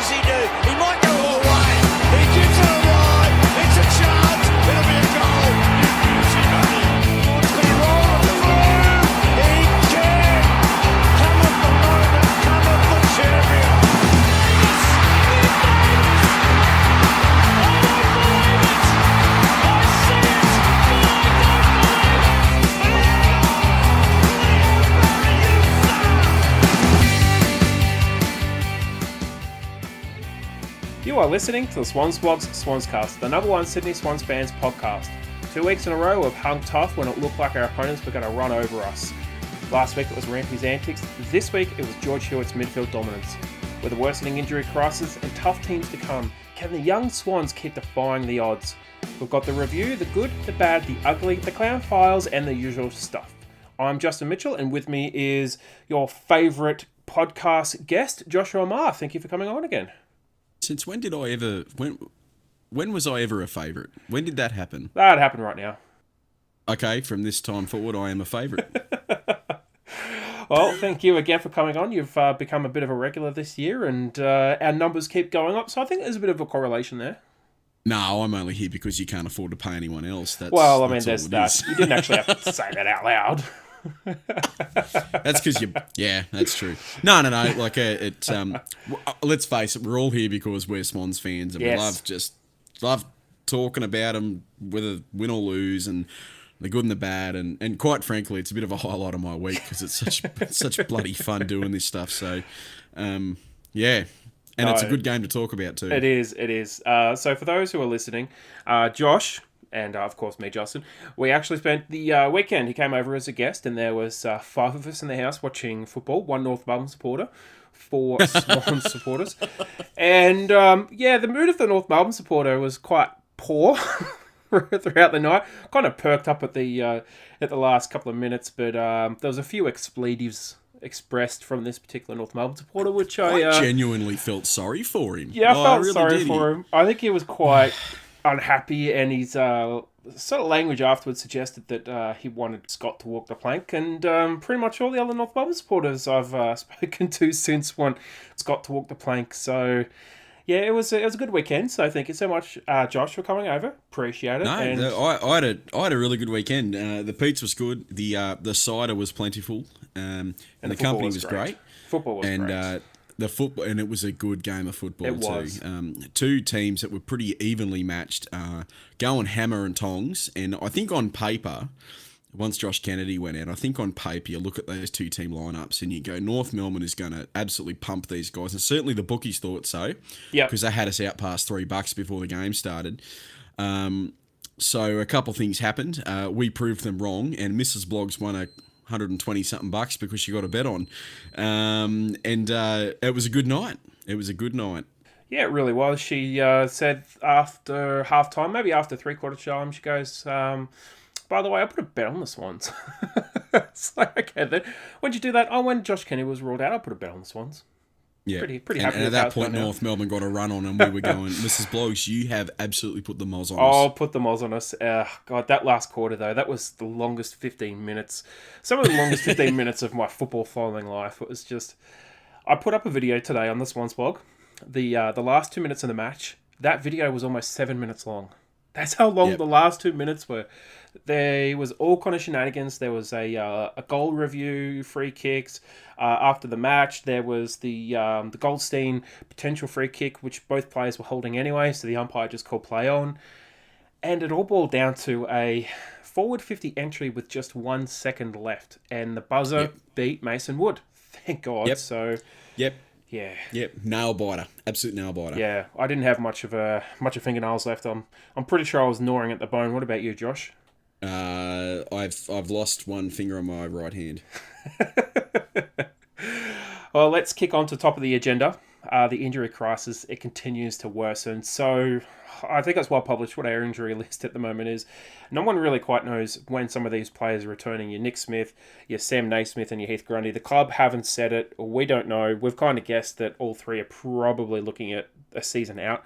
does he do? He might go all the way. He gives it a wide. It's a chance. It'll be a goal. You beauty, buddy. It's going to roll on the floor. He can. Come at the moment. Come at the champion. You are listening to the Swans Blog's SwansCast, the number one Sydney Swans fans podcast. 2 weeks in a row we've hung tough when it looked like our opponents were going to run over us. Last week it was Rampe's antics, this week it was George Hewett's midfield dominance. With a worsening injury crisis and tough teams to come, can the young Swans keep defying the odds? We've got the review, the good, the bad, the ugly, the clown files and the usual stuff. I'm Justin Mitchell and with me is your favourite podcast guest, Joshua Maher. Thank you for coming on again. Since when did I ever... When was I ever a favourite? When did that happen? That happened right now. Okay, from this time forward, I am a favourite. Well, thank you again for coming on. You've become a bit of a regular this year, and our numbers keep going up, so I think there's a bit of a correlation there. No, I'm only here because you can't afford to pay anyone else. There's that. You didn't actually have to say that out loud. That's because you... Yeah, that's true. No. Like, let's face it, we're all here because we're Swans fans, and yes. we love talking about them, whether win or lose, and the good and the bad, and quite frankly, it's a bit of a highlight of my week because it's such bloody fun doing this stuff. So, yeah. And it's a good game to talk about too. It is. So for those who are listening, Josh... and, of course, me, Justin, we actually spent the weekend. He came over as a guest, and there was 5 of us in the house watching football. 1 North Melbourne supporter, 4 Swans supporters. And, the mood of the North Melbourne supporter was quite poor throughout the night. Kind of perked up at the last couple of minutes, but there was a few expletives expressed from this particular North Melbourne supporter, which I genuinely felt sorry for him. Yeah, I felt sorry for him. I think he was quite... unhappy, and his sort of language afterwards suggested that he wanted Scott to walk the plank, and pretty much all the other North Melbourne supporters I've spoken to since want Scott to walk the plank. So yeah, it was a good weekend. So thank you so much, Josh, for coming over. Appreciate it. I had a really good weekend. The pizza was good. The cider was plentiful, and the company was great. Football was great. The football, and it was a good game of football it was. too. 2 teams that were pretty evenly matched, going hammer and tongs. And I think on paper, once Josh Kennedy went out, I think on paper you look at those 2 team lineups and you go, North Melbourne is going to absolutely pump these guys, and certainly the bookies thought so, because they had us out past $3 before the game started. So a couple things happened. We proved them wrong, and Mrs. Blogs won $120 something because she got a bet on, and it was a good night. Yeah, it really was. She said after half time, maybe after 3/4 time, she goes, by the way, I put a bet on the Swans. It's like, okay, then when'd you do that? Oh, when Josh Kennedy was ruled out, I put a bet on the Swans. Yeah, pretty happy. And at that point, North Melbourne got a run on, and we were going, Mrs. Blogs, you have absolutely put the moz on us. Oh, put the moz on us. God, that last quarter, though, that was the longest 15 minutes. Some of the longest 15 minutes of my football following life. It was just... I put up a video today on the Swans blog. The last 2 minutes of the match, that video was almost 7 minutes long. That's how long the last 2 minutes were. There was all kind of shenanigans. There was a goal review, free kicks. After the match, there was the Goldstein potential free kick, which both players were holding anyway, so the umpire just called play on. And it all boiled down to a forward 50 entry with just 1 second left. And the buzzer beat Mason Wood. Thank God. Yep. So... Yep. Yeah. Yep. Nail biter. Absolute nail biter. Yeah. I didn't have much of fingernails left. I'm pretty sure I was gnawing at the bone. What about you, Josh? I've lost 1 finger on my right hand. Well, let's kick on to top of the agenda. The injury crisis, it continues to worsen. So I think it's well published what our injury list at the moment is. No one really quite knows when some of these players are returning. Your Nick Smith, your Sam Naismith and your Heath Grundy. The club haven't said it, or we don't know. We've kind of guessed that all 3 are probably looking at a season out.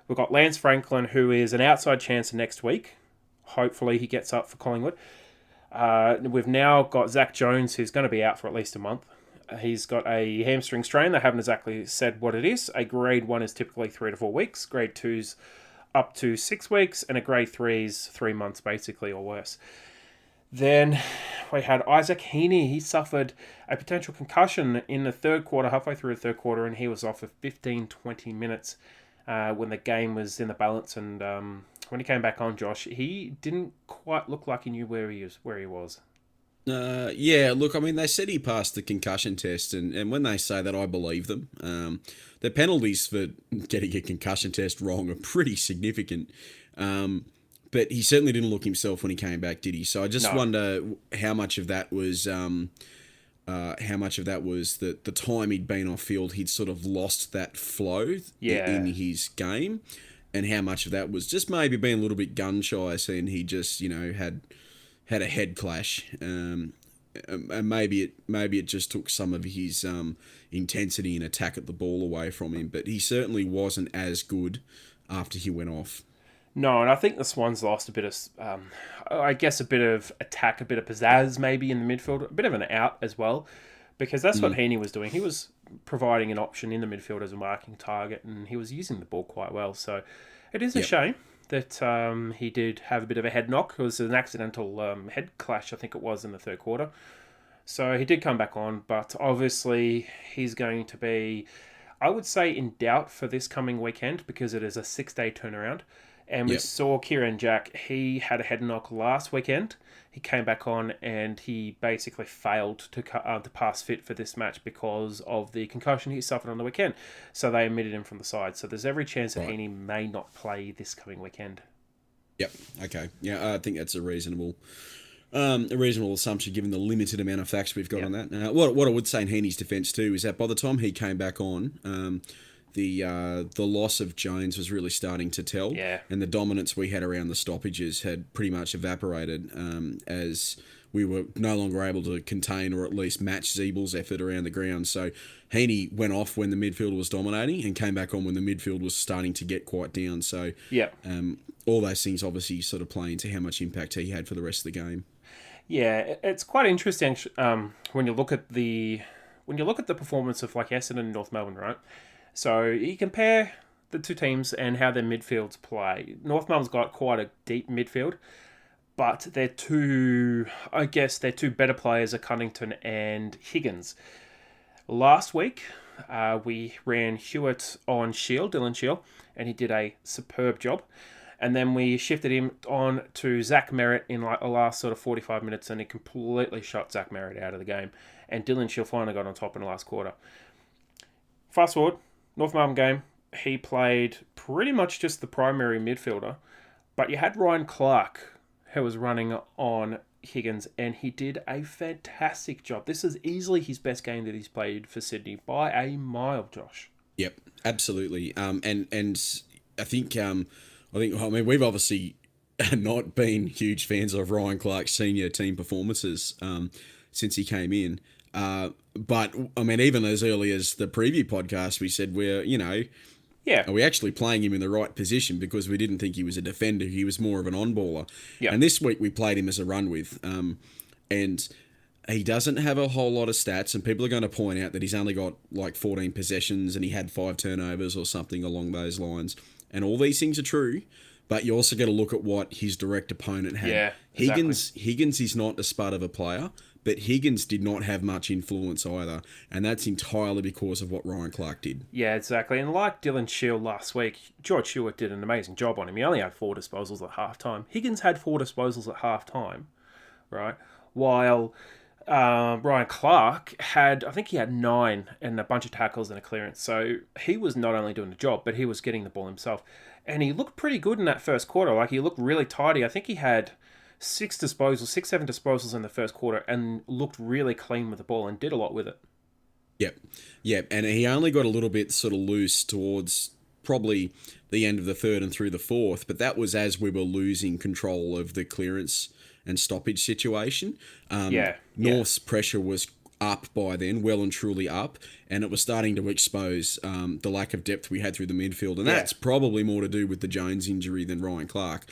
We've got Lance Franklin, who is an outside chance next week. Hopefully he gets up for Collingwood. We've now got Zach Jones, who's going to be out for at least a month. He's got a hamstring strain. They haven't exactly said what it is. A grade 1 is typically 3 to 4 weeks. Grade 2's up to 6 weeks. And a grade 3's 3 months, basically, or worse. Then we had Isaac Heaney. He suffered a potential concussion in the third quarter, halfway through the third quarter, and he was off for 15-20 minutes when the game was in the balance. And when he came back on, Josh, he didn't quite look like he knew where he was. Yeah, look, I mean, they said he passed the concussion test, and when they say that, I believe them. The penalties for getting a concussion test wrong are pretty significant. But he certainly didn't look himself when he came back, did he? So I just wonder how much of that was the time he'd been off field, he'd sort of lost that flow in his game, and how much of that was just maybe being a little bit gun shy, and he just had a head clash, and maybe it just took some of his intensity and attack at the ball away from him. But he certainly wasn't as good after he went off. No, and I think the Swans lost a bit of, a bit of attack, a bit of pizzazz maybe in the midfield, a bit of an out as well, because that's what Heaney was doing. He was providing an option in the midfield as a marking target, and he was using the ball quite well. So it is a shame that he did have a bit of a head knock. It was an accidental head clash, I think it was, in the third quarter. So he did come back on, but obviously he's going to be, I would say, in doubt for this coming weekend because it is a 6-day turnaround. And we saw Kieran Jack, he had a head knock last weekend. He came back on and he basically failed to pass fit for this match because of the concussion he suffered on the weekend. So they omitted him from the side. So there's every chance that Heaney may not play this coming weekend. Yep. Okay. Yeah, I think that's a reasonable assumption given the limited amount of facts we've got on that. What I would say in Heaney's defence too is that by the time he came back on, the loss of Jones was really starting to tell, and the dominance we had around the stoppages had pretty much evaporated as we were no longer able to contain or at least match Zeebel's effort around the ground. So Heaney went off when the midfield was dominating and came back on when the midfield was starting to get quite down. So all those things obviously sort of play into how much impact he had for the rest of the game. Yeah, it's quite interesting when you look at the performance of like Essendon and North Melbourne, right? So you compare the two teams and how their midfields play. North Melbourne's got quite a deep midfield, but their two better players are Cunnington and Higgins. Last week, we ran Hewett on Dylan Shield, and he did a superb job. And then we shifted him on to Zach Merritt in like the last sort of 45 minutes, and he completely shut Zach Merritt out of the game. And Dylan Shield finally got on top in the last quarter. Fast forward. North Melbourne game, he played pretty much just the primary midfielder, but you had Ryan Clark who was running on Higgins, and he did a fantastic job. This is easily his best game that he's played for Sydney by a mile, Josh. Yep, absolutely. And I think we've obviously not been huge fans of Ryan Clark's senior team performances since he came in. But, I mean, even as early as the preview podcast, we said are we actually playing him in the right position because we didn't think he was a defender. He was more of an on-baller. Yep. And this week we played him as a run with. And he doesn't have a whole lot of stats, and people are going to point out that he's only got like 14 possessions and he had 5 turnovers or something along those lines. And all these things are true, but you also got to look at what his direct opponent had. Yeah, exactly. Higgins is not a spud of a player, but Higgins did not have much influence either, and that's entirely because of what Ryan Clark did. Yeah, exactly. And like Dylan Shield last week, George Hewett did an amazing job on him. He only had 4 disposals at halftime. Higgins had 4 disposals at halftime, right? While Ryan Clark had 9 and a bunch of tackles and a clearance. So he was not only doing the job, but he was getting the ball himself. And he looked pretty good in that first quarter. Like, he looked really tidy. I think he had 7 disposals in the first quarter and looked really clean with the ball and did a lot with it. Yep. And he only got a little bit sort of loose towards probably the end of the third and through the fourth, but that was as we were losing control of the clearance and stoppage situation. North's pressure was up by then, well and truly up, and it was starting to expose the lack of depth we had through the midfield, and that's probably more to do with the Jones injury than Ryan Clark.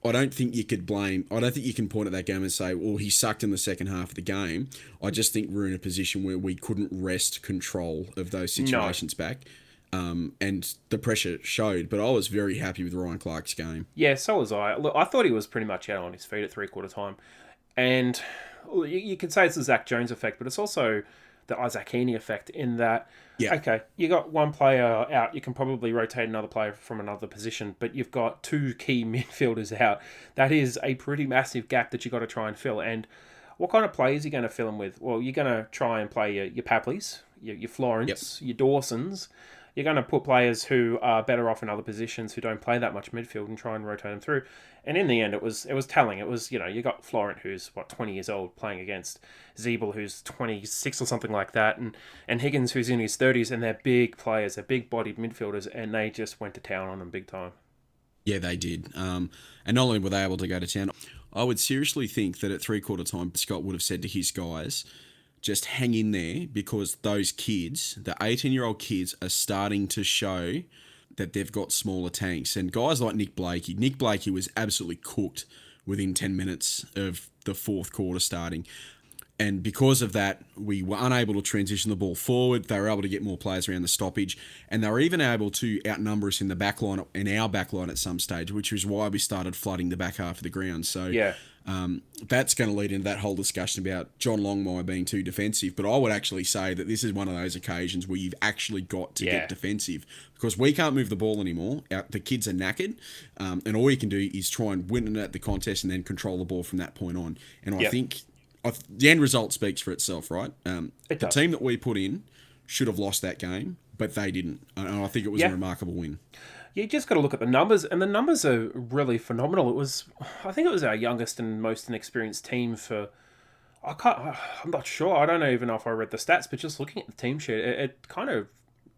I don't think you could blame. I don't think you can point at that game and say, "Well, he sucked in the second half of the game." I just think we're in a position where we couldn't wrest control of those situations back, and the pressure showed. But I was very happy with Ryan Clark's game. Yeah, so was I. Look, I thought he was pretty much out on his feet at 3/4 time. And you could say it's the Zach Jones effect, but it's also the Isaac Heaney effect in that, okay, you got one player out, you can probably rotate another player from another position, but you've got two key midfielders out. That is a pretty massive gap that you've got to try and fill. And what kind of players are you going to fill them with? Well, you're going to try and play your Papleys, your Florence, your Dawsons. You're going to put players who are better off in other positions who don't play that much midfield and try and rotate them through. And in the end, it was telling. It was, you got Florent, who's, 20 years old, playing against Zeeble, who's 26 or something like that, and Higgins, who's in his 30s, and they're big players, they're big-bodied midfielders, and they just went to town on them big time. Yeah, they did. And not only were they able to go to town, I would seriously think that at 3/4 time, Scott would have said to his guys, just hang in there, because those kids, the 18-year-old kids, are starting to show that they've got smaller tanks. And guys like Nick Blakey was absolutely cooked within 10 minutes of the fourth quarter starting. And because of that, we were unable to transition the ball forward. They were able to get more players around the stoppage. And they were even able to outnumber us in the back line, in our back line at some stage, which was why we started flooding the back half of the ground. So that's going to lead into that whole discussion about John Longmire being too defensive. But I would actually say that this is one of those occasions where you've actually got to get defensive, because we can't move the ball anymore. The kids are knackered, and all you can do is try and win it at the contest and then control the ball from that point on. And I think the end result speaks for itself, right? The team that we put in should have lost that game, but they didn't. And I think it was a remarkable win. You just got to look at the numbers, and the numbers are really phenomenal. I think it was our youngest and most inexperienced team for, I'm not sure. I don't even know if I read the stats, but just looking at the team sheet, it kind of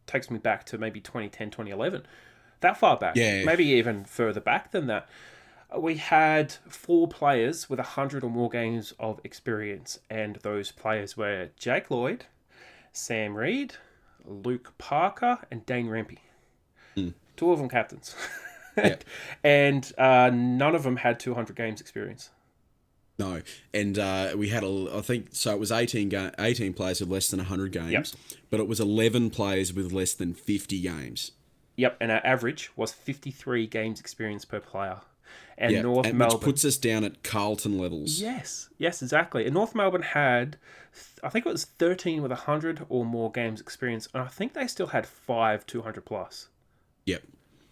takes me back to maybe 2010, 2011. That far back. Yeah. Maybe even further back than that. We had 4 players with 100 or more games of experience, and those players were Jake Lloyd, Sam Reid, Luke Parker, and Dane Rampe. 2 of them captains. And none of them had 200 games experience. No. And we had, I think, so it was 18 players with less than 100 games, but it was 11 players with less than 50 games. Yep, and our average was 53 games experience per player. And North Melbourne, which puts us down at Carlton levels. Yes, exactly. And North Melbourne had, I think it was 13 with 100 or more games experience, and I think they still had 5 200 plus. Yep.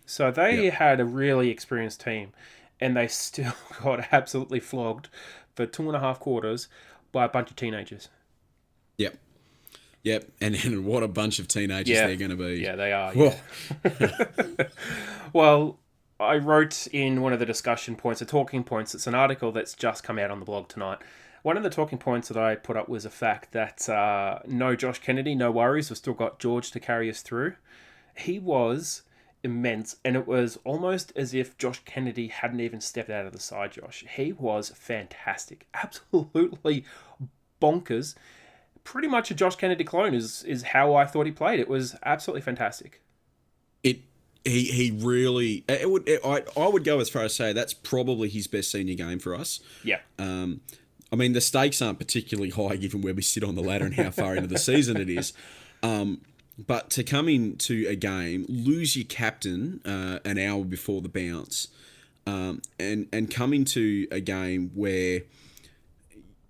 So they had a really experienced team, and they still got absolutely flogged for 2.5 quarters by a bunch of teenagers. Yep. And what a bunch of teenagers they're going to be. Yeah, they are. Yeah. Well, I wrote in one of the discussion points, the talking points, it's an article that's just come out on the blog tonight. One of the talking points that I put up was the fact that no Josh Kennedy, no worries, we've still got George to carry us through. He was immense, and it was almost as if Josh Kennedy hadn't even stepped out of the side, Josh. He was fantastic. Absolutely bonkers. Pretty much a Josh Kennedy clone is how I thought he played. It was absolutely fantastic. He really... I would go as far as say that's probably his best senior game for us. Yeah. I mean, the stakes aren't particularly high given where we sit on the ladder and how far into the season it is. But to come into a game, lose your captain an hour before the bounce, and come into a game where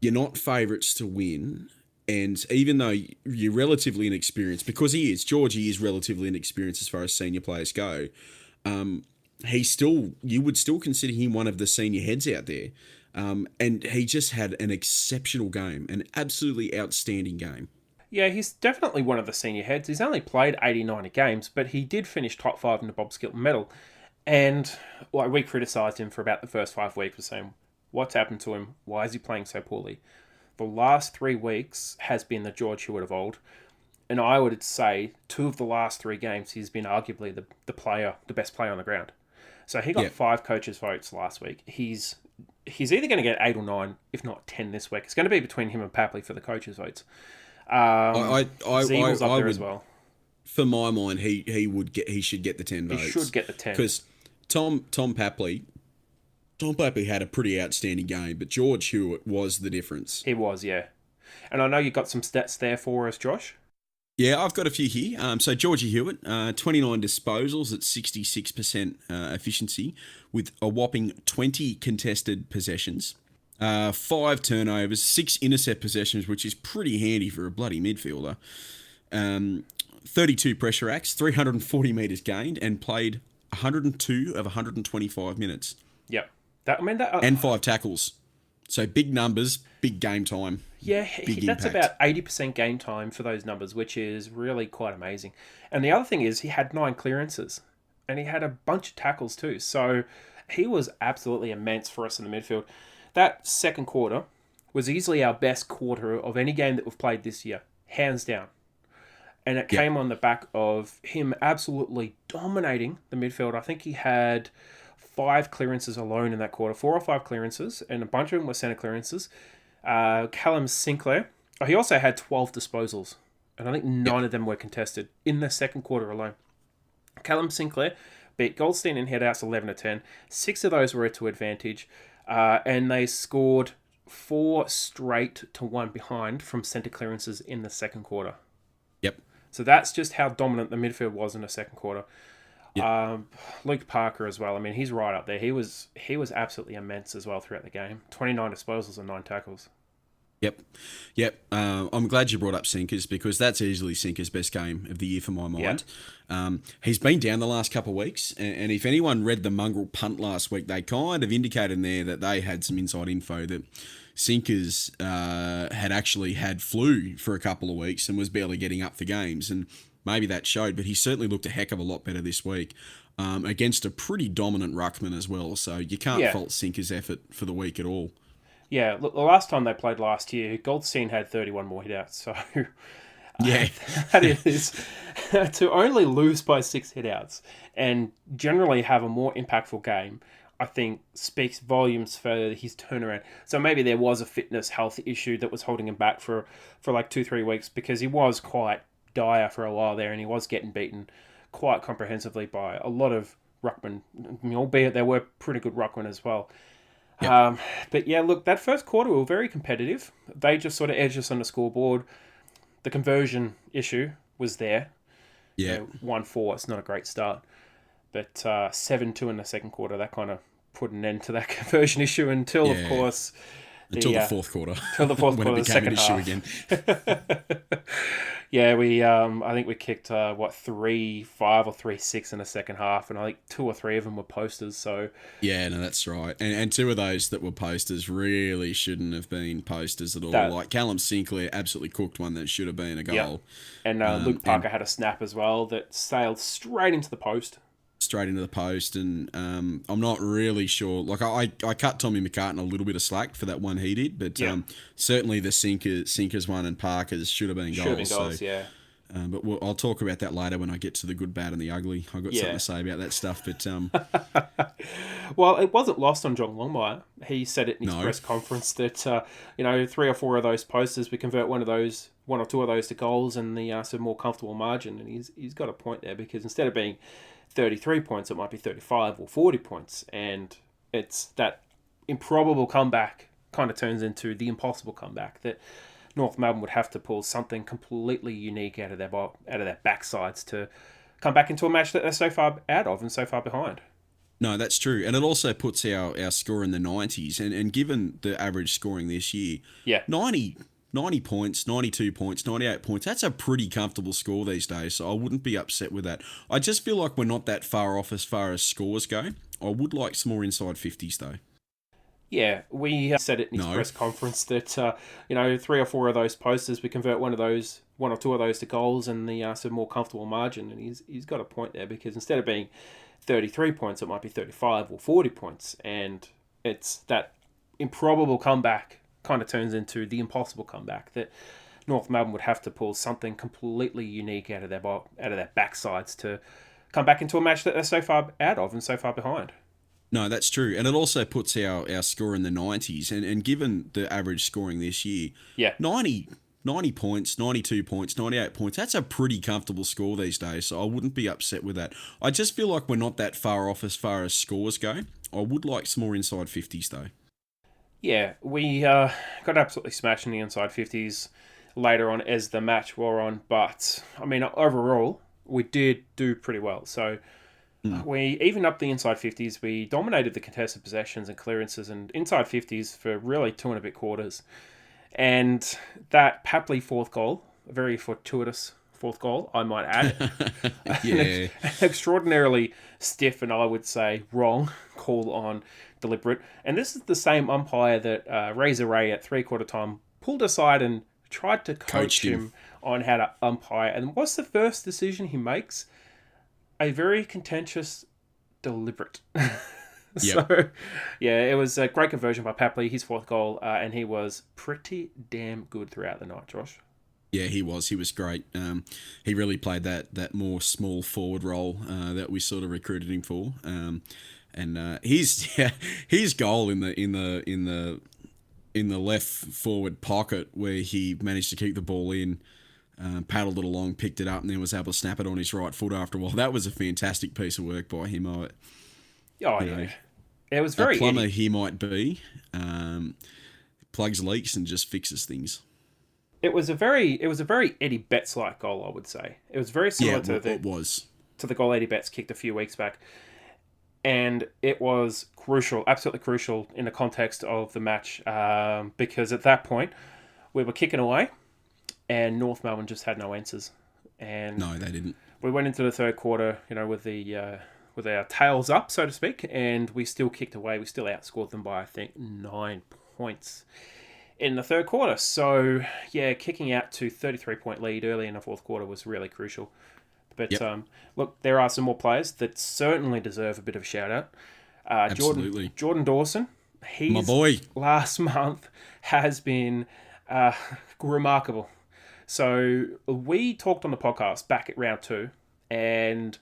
you're not favourites to win, and even though you're relatively inexperienced, because Georgie is relatively inexperienced as far as senior players go, you would still consider him one of the senior heads out there. And he just had an exceptional game, an absolutely outstanding game. Yeah, he's definitely one of the senior heads. He's only played 80, 90 games, but he did finish top 5 in the Bob Skilton medal. And we criticised him for about the first 5 weeks, saying, what's happened to him? Why is he playing so poorly? The last 3 weeks has been the George Hewett of old. And I would say 2 of the last 3 games, he's been arguably the best player on the ground. So he got 5 coaches' votes last week. He's either going to get 8 or 9, if not 10 this week. It's going to be between him and Papley for the coaches' votes. Zeebel's up there as well. For my mind, he should get the 10 votes. He should get the 10. Because Tom Papley Tom Papley had a pretty outstanding game, but George Hewett was the difference. He was, yeah. And I know you got some stats there for us, Josh. Yeah, I've got a few here. So Georgie Hewett, 29 disposals at 66% efficiency with a whopping 20 contested possessions, 5 turnovers, 6 intercept possessions, which is pretty handy for a bloody midfielder, 32 pressure acts, 340 metres gained, and played 102 of 125 minutes. Yep. And 5 tackles. So big numbers, big game time. Yeah, big that's impact. about 80% game time for those numbers, which is really quite amazing. And the other thing is he had 9 clearances and he had a bunch of tackles too. So he was absolutely immense for us in the midfield. That second quarter was easily our best quarter of any game that we've played this year, hands down. And it came on the back of him absolutely dominating the midfield. I think he had 5 clearances alone in that quarter, 4 or 5 clearances, and a bunch of them were centre clearances. Callum Sinclair, he also had 12 disposals, and I think 9 of them were contested in the second quarter alone. Callum Sinclair beat Goldstein in headouts 11 to 10. 6 of those were to advantage, and they scored 4 straight to 1 behind from centre clearances in the second quarter. Yep. So that's just how dominant the midfield was in the second quarter. Yep. Luke Parker as well. I mean, he's right up there. He was absolutely immense as well throughout the game. 29 disposals and 9 tackles. Yep. I'm glad you brought up Sinkers because that's easily Sinkers' best game of the year for my mind. He's been down the last couple of weeks, and if anyone read the Mongrel punt last week, they kind of indicated in there that they had some inside info that Sinkers had actually had flu for a couple of weeks and was barely getting up for games, and maybe that showed, but he certainly looked a heck of a lot better this week against a pretty dominant ruckman as well, so you can't fault Sinkers' effort for the week at all. Yeah, look, the last time they played last year, Goldstein had 31 more hitouts, so that is to only lose by 6 hitouts and generally have a more impactful game, I think speaks volumes for his turnaround. So maybe there was a fitness health issue that was holding him back for like 2-3 weeks because he was quite dire for a while there and he was getting beaten quite comprehensively by a lot of ruckmen, albeit there were pretty good ruckmen as well. Yep. But yeah, look, that first quarter we were very competitive. They just sort of edged us on the scoreboard. The conversion issue was there. Yeah. 1-4, it's not a great start. But 7-2 in the second quarter, that kind of put an end to that conversion issue until, of course... Until the fourth quarter. Until the fourth when quarter, it the became second an issue half. again. Yeah, I think we kicked 3-5 or 3-6 in the second half, and I think 2 or 3 of them were posters. So yeah, no, that's right. And 2 of those that were posters really shouldn't have been posters at all. Like Callum Sinclair absolutely cooked one that should have been a goal. Yep. And Luke Parker had a snap as well that sailed straight into the post. Straight into the post, and I'm not really sure. Like I cut Tommy McCartan a little bit of slack for that one he did, but certainly the Sinkers one and Parker's should have been goals. But I'll talk about that later when I get to the good, bad, and the ugly. I've got something to say about that stuff. But well, it wasn't lost on John Longmire. He said it in his press conference that 3 or 4 of those posters, we convert one or 2 of those to goals, and the some more comfortable margin. And he's got a point there because instead of being 33 points, it might be 35 or 40 points, and it's that improbable comeback kind of turns into the impossible comeback that North Melbourne would have to pull something completely unique out of their backsides to come back into a match that they're so far out of and so far behind. No, that's true. And it also puts our score in the 90s. And given the average scoring this year, 90 points, 92 points, 98 points, that's a pretty comfortable score these days, so I wouldn't be upset with that. I just feel like we're not that far off as far as scores go. I would like some more inside 50s, though. Yeah, we said it in his press conference that 3 or 4 of those posters, we convert one or 2 of those to goals, and the some more comfortable margin. And he's got a point there because instead of being 33 points, it might be 35 or 40 points, and it's that improbable comeback kind of turns into the impossible comeback that North Melbourne would have to pull something completely unique out of their backsides to come back into a match that they're so far out of and so far behind. No, that's true. And it also puts our score in the 90s. And given the average scoring this year, 90 points, 92 points, 98 points, that's a pretty comfortable score these days, so I wouldn't be upset with that. I just feel like we're not that far off as far as scores go. I would like some more inside 50s though. Yeah, we got absolutely smashed in the inside 50s later on as the match wore on. But, I mean, overall, we did do pretty well. So we evened up the inside 50s. We dominated the contested possessions and clearances and inside 50s for really 2.5 quarters. And that Papley fourth goal, a very fortuitous fourth goal, I might add. Yeah. An extraordinarily stiff and I would say wrong call on deliberate. And this is the same umpire that Razor Ray at 3/4 time pulled aside and tried to coach him on how to umpire. And what's the first decision he makes? A very contentious deliberate. So, yeah, it was a great conversion by Papley, his fourth goal, and he was pretty damn good throughout the night, Josh. Yeah, he was. He was great. He really played that more small forward role that we sort of recruited him for. And his goal in the left forward pocket where he managed to keep the ball in, paddled it along, picked it up, and then was able to snap it on his right foot after a while. That was a fantastic piece of work by him. It was very a plumber Eddie. he might be. Plugs leaks and just fixes things. It was a very Eddie Betts like goal, I would say. It was very similar to the goal Eddie Betts kicked a few weeks back, and it was crucial, absolutely crucial in the context of the match, because at that point we were kicking away, and North Melbourne just had no answers. And no, they didn't. We went into the third quarter, with our tails up, so to speak, and we still kicked away. We still outscored them by, I think, 9 points in the third quarter. So, yeah, kicking out to 33-point lead early in the fourth quarter was really crucial. But, look, there are some more players that certainly deserve a bit of a shout-out. Absolutely. Jordan Dawson, My boy. last month has been remarkable. So, we talked on the podcast back at round 2, and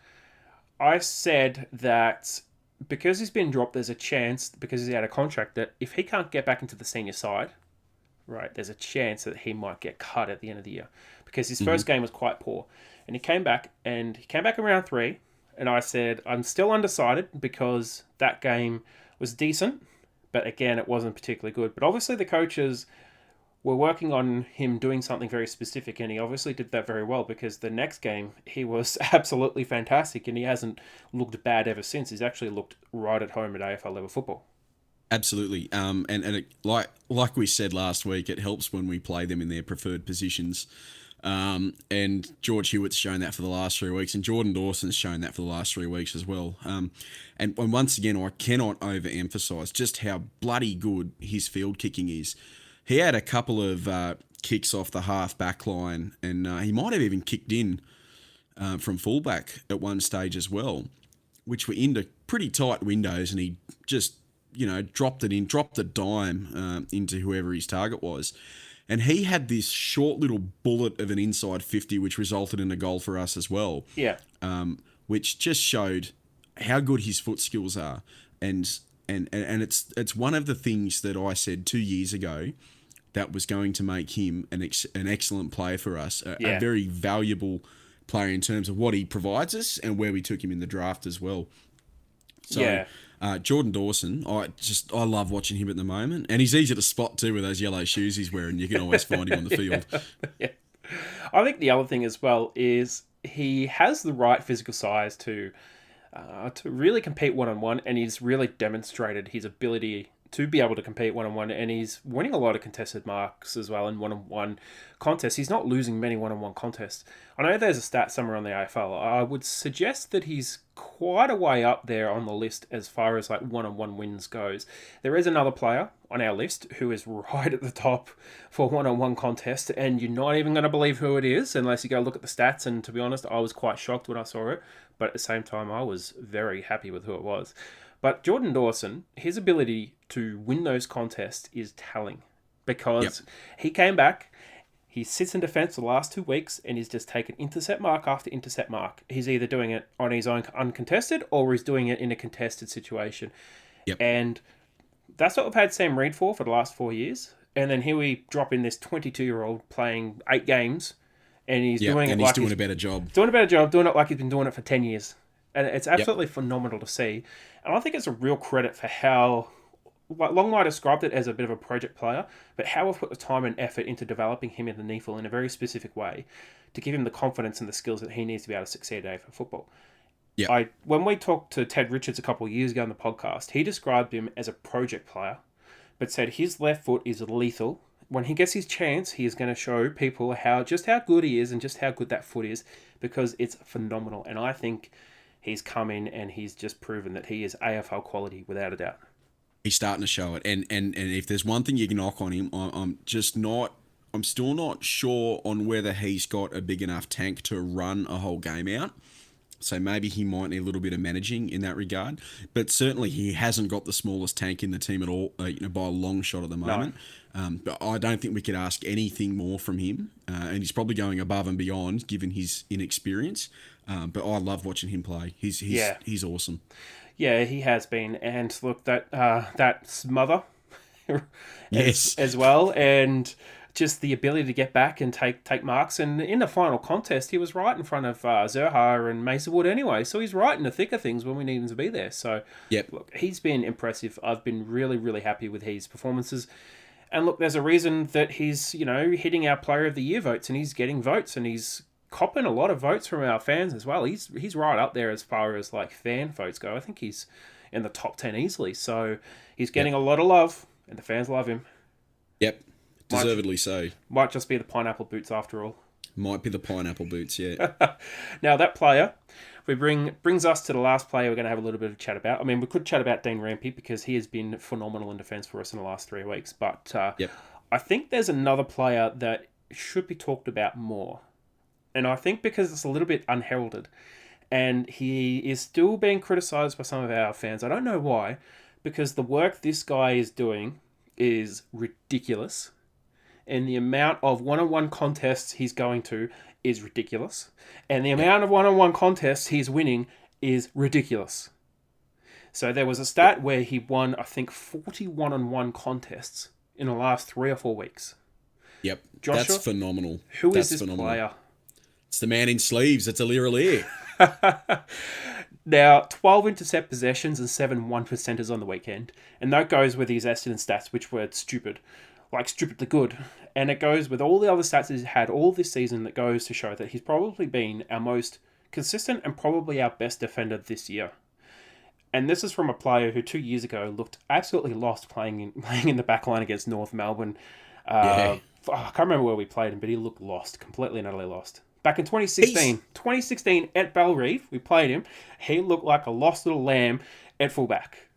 I said that because he's been dropped, there's a chance, because he's out of contract, that if he can't get back into the senior side, right, there's a chance that he might get cut at the end of the year. Because his first game was quite poor. And he came back in round 3, and I said, I'm still undecided because that game was decent, but again, it wasn't particularly good. But obviously the coaches were working on him doing something very specific, and he obviously did that very well because the next game he was absolutely fantastic, and he hasn't looked bad ever since. He's actually looked right at home at AFL level football. Absolutely. And it, like we said last week, it helps when we play them in their preferred positions. And George Hewett's shown that for the last 3 weeks, and Jordan Dawson's shown that for the last 3 weeks as well. And once again, I cannot overemphasise just how bloody good his field kicking is. He had a couple of kicks off the half back line, and he might have even kicked in from fullback at one stage as well, which were into pretty tight windows, and he just, dropped a dime into whoever his target was. And he had this short little bullet of an inside 50, which resulted in a goal for us as well. Yeah. Which just showed how good his foot skills are. And it's one of the things that I said 2 years ago that was going to make him an excellent player for us, a very valuable player in terms of what he provides us and where we took him in the draft as well. So, Jordan Dawson, I love watching him at the moment, and he's easy to spot too with those yellow shoes he's wearing. You can always find him on the field. Yeah. I think the other thing as well is he has the right physical size to really compete one-on-one, and he's really demonstrated his ability to be able to compete one-on-one, and he's winning a lot of contested marks as well in one-on-one contests. He's not losing many one-on-one contests. I know there's a stat somewhere on the AFL. I would suggest that he's quite a way up there on the list as far as like one-on-one wins goes. There is another player on our list who is right at the top for one-on-one contest, and you're not even going to believe who it is unless you go look at the stats, and to be honest, I was quite shocked when I saw it, but at the same time, I was very happy with who it was. But Jordan Dawson, his ability to win those contests is telling, because he came back, he sits in defence the last 2 weeks, and he's just taken intercept mark after intercept mark. He's either doing it on his own uncontested, or he's doing it in a contested situation. Yep. And that's what we've had Sam Reid for the last 4 years. And then here we drop in this 22-year-old playing 8 games, and he's doing it like he's doing a better job. Doing a better job, doing it like he's been doing it for 10 years. And it's absolutely phenomenal to see. And I think it's a real credit for how, like Longmire described it as a bit of a project player, but how we've put the time and effort into developing him in the NEFL in a very specific way to give him the confidence and the skills that he needs to be able to succeed at AFL football. Yeah. When we talked to Ted Richards a couple of years ago on the podcast, he described him as a project player, but said his left foot is lethal. When he gets his chance, he is going to show people just how good he is and just how good that foot is, because it's phenomenal. And I think he's come in and he's just proven that he is AFL quality without a doubt. He's starting to show it. And if there's one thing you can knock on him, I'm still not sure on whether he's got a big enough tank to run a whole game out. So maybe he might need a little bit of managing in that regard. But certainly he hasn't got the smallest tank in the team at all, by a long shot at the moment. No. But I don't think we could ask anything more from him. And he's probably going above and beyond given his inexperience. But I love watching him play. He's awesome. Yeah, he has been. And look, that smother yes. as well. And just the ability to get back and take marks. And in the final contest, he was right in front of Zerha and Mesa Wood anyway. So he's right in the thick of things when we need him to be there. So, yep. Look, he's been impressive. I've been really, really happy with his performances. And look, there's a reason that he's, hitting our Player of the Year votes, and he's getting votes, and he's copping a lot of votes from our fans as well. He's right up there as far as like fan votes go. I think he's in the top 10 easily. So he's getting a lot of love, and the fans love him. Yep. Deservedly so. Might just be the pineapple boots after all. Might be the pineapple boots, yeah. Now, that player brings us to the last player we're going to have a little bit of chat about. I mean, we could chat about Dean Rampe because he has been phenomenal in defence for us in the last 3 weeks. But I think there's another player that should be talked about more. And I think because it's a little bit unheralded. And he is still being criticised by some of our fans. I don't know why. Because the work this guy is doing is ridiculous. And the amount of one-on-one contests he's going to is ridiculous. And the amount of one-on-one contests he's winning is ridiculous. So there was a stat where he won, I think, 40 one-on-one contests in the last 3 or 4 weeks. Yep, Joshua, that's phenomenal. That's this player? It's the man in sleeves. It's Alir. Now, 12 intercept possessions and 7 1%ers on the weekend. And that goes with his Essendon stats, which were stupid. Like stupidly good. And it goes with all the other stats he's had all this season that goes to show that he's probably been our most consistent and probably our best defender this year. And this is from a player who 2 years ago looked absolutely lost playing in the back line against North Melbourne. I can't remember where we played him, but he looked lost, completely and utterly lost. Back in 2016 at Bellerive, we played him. He looked like a lost little lamb at fullback.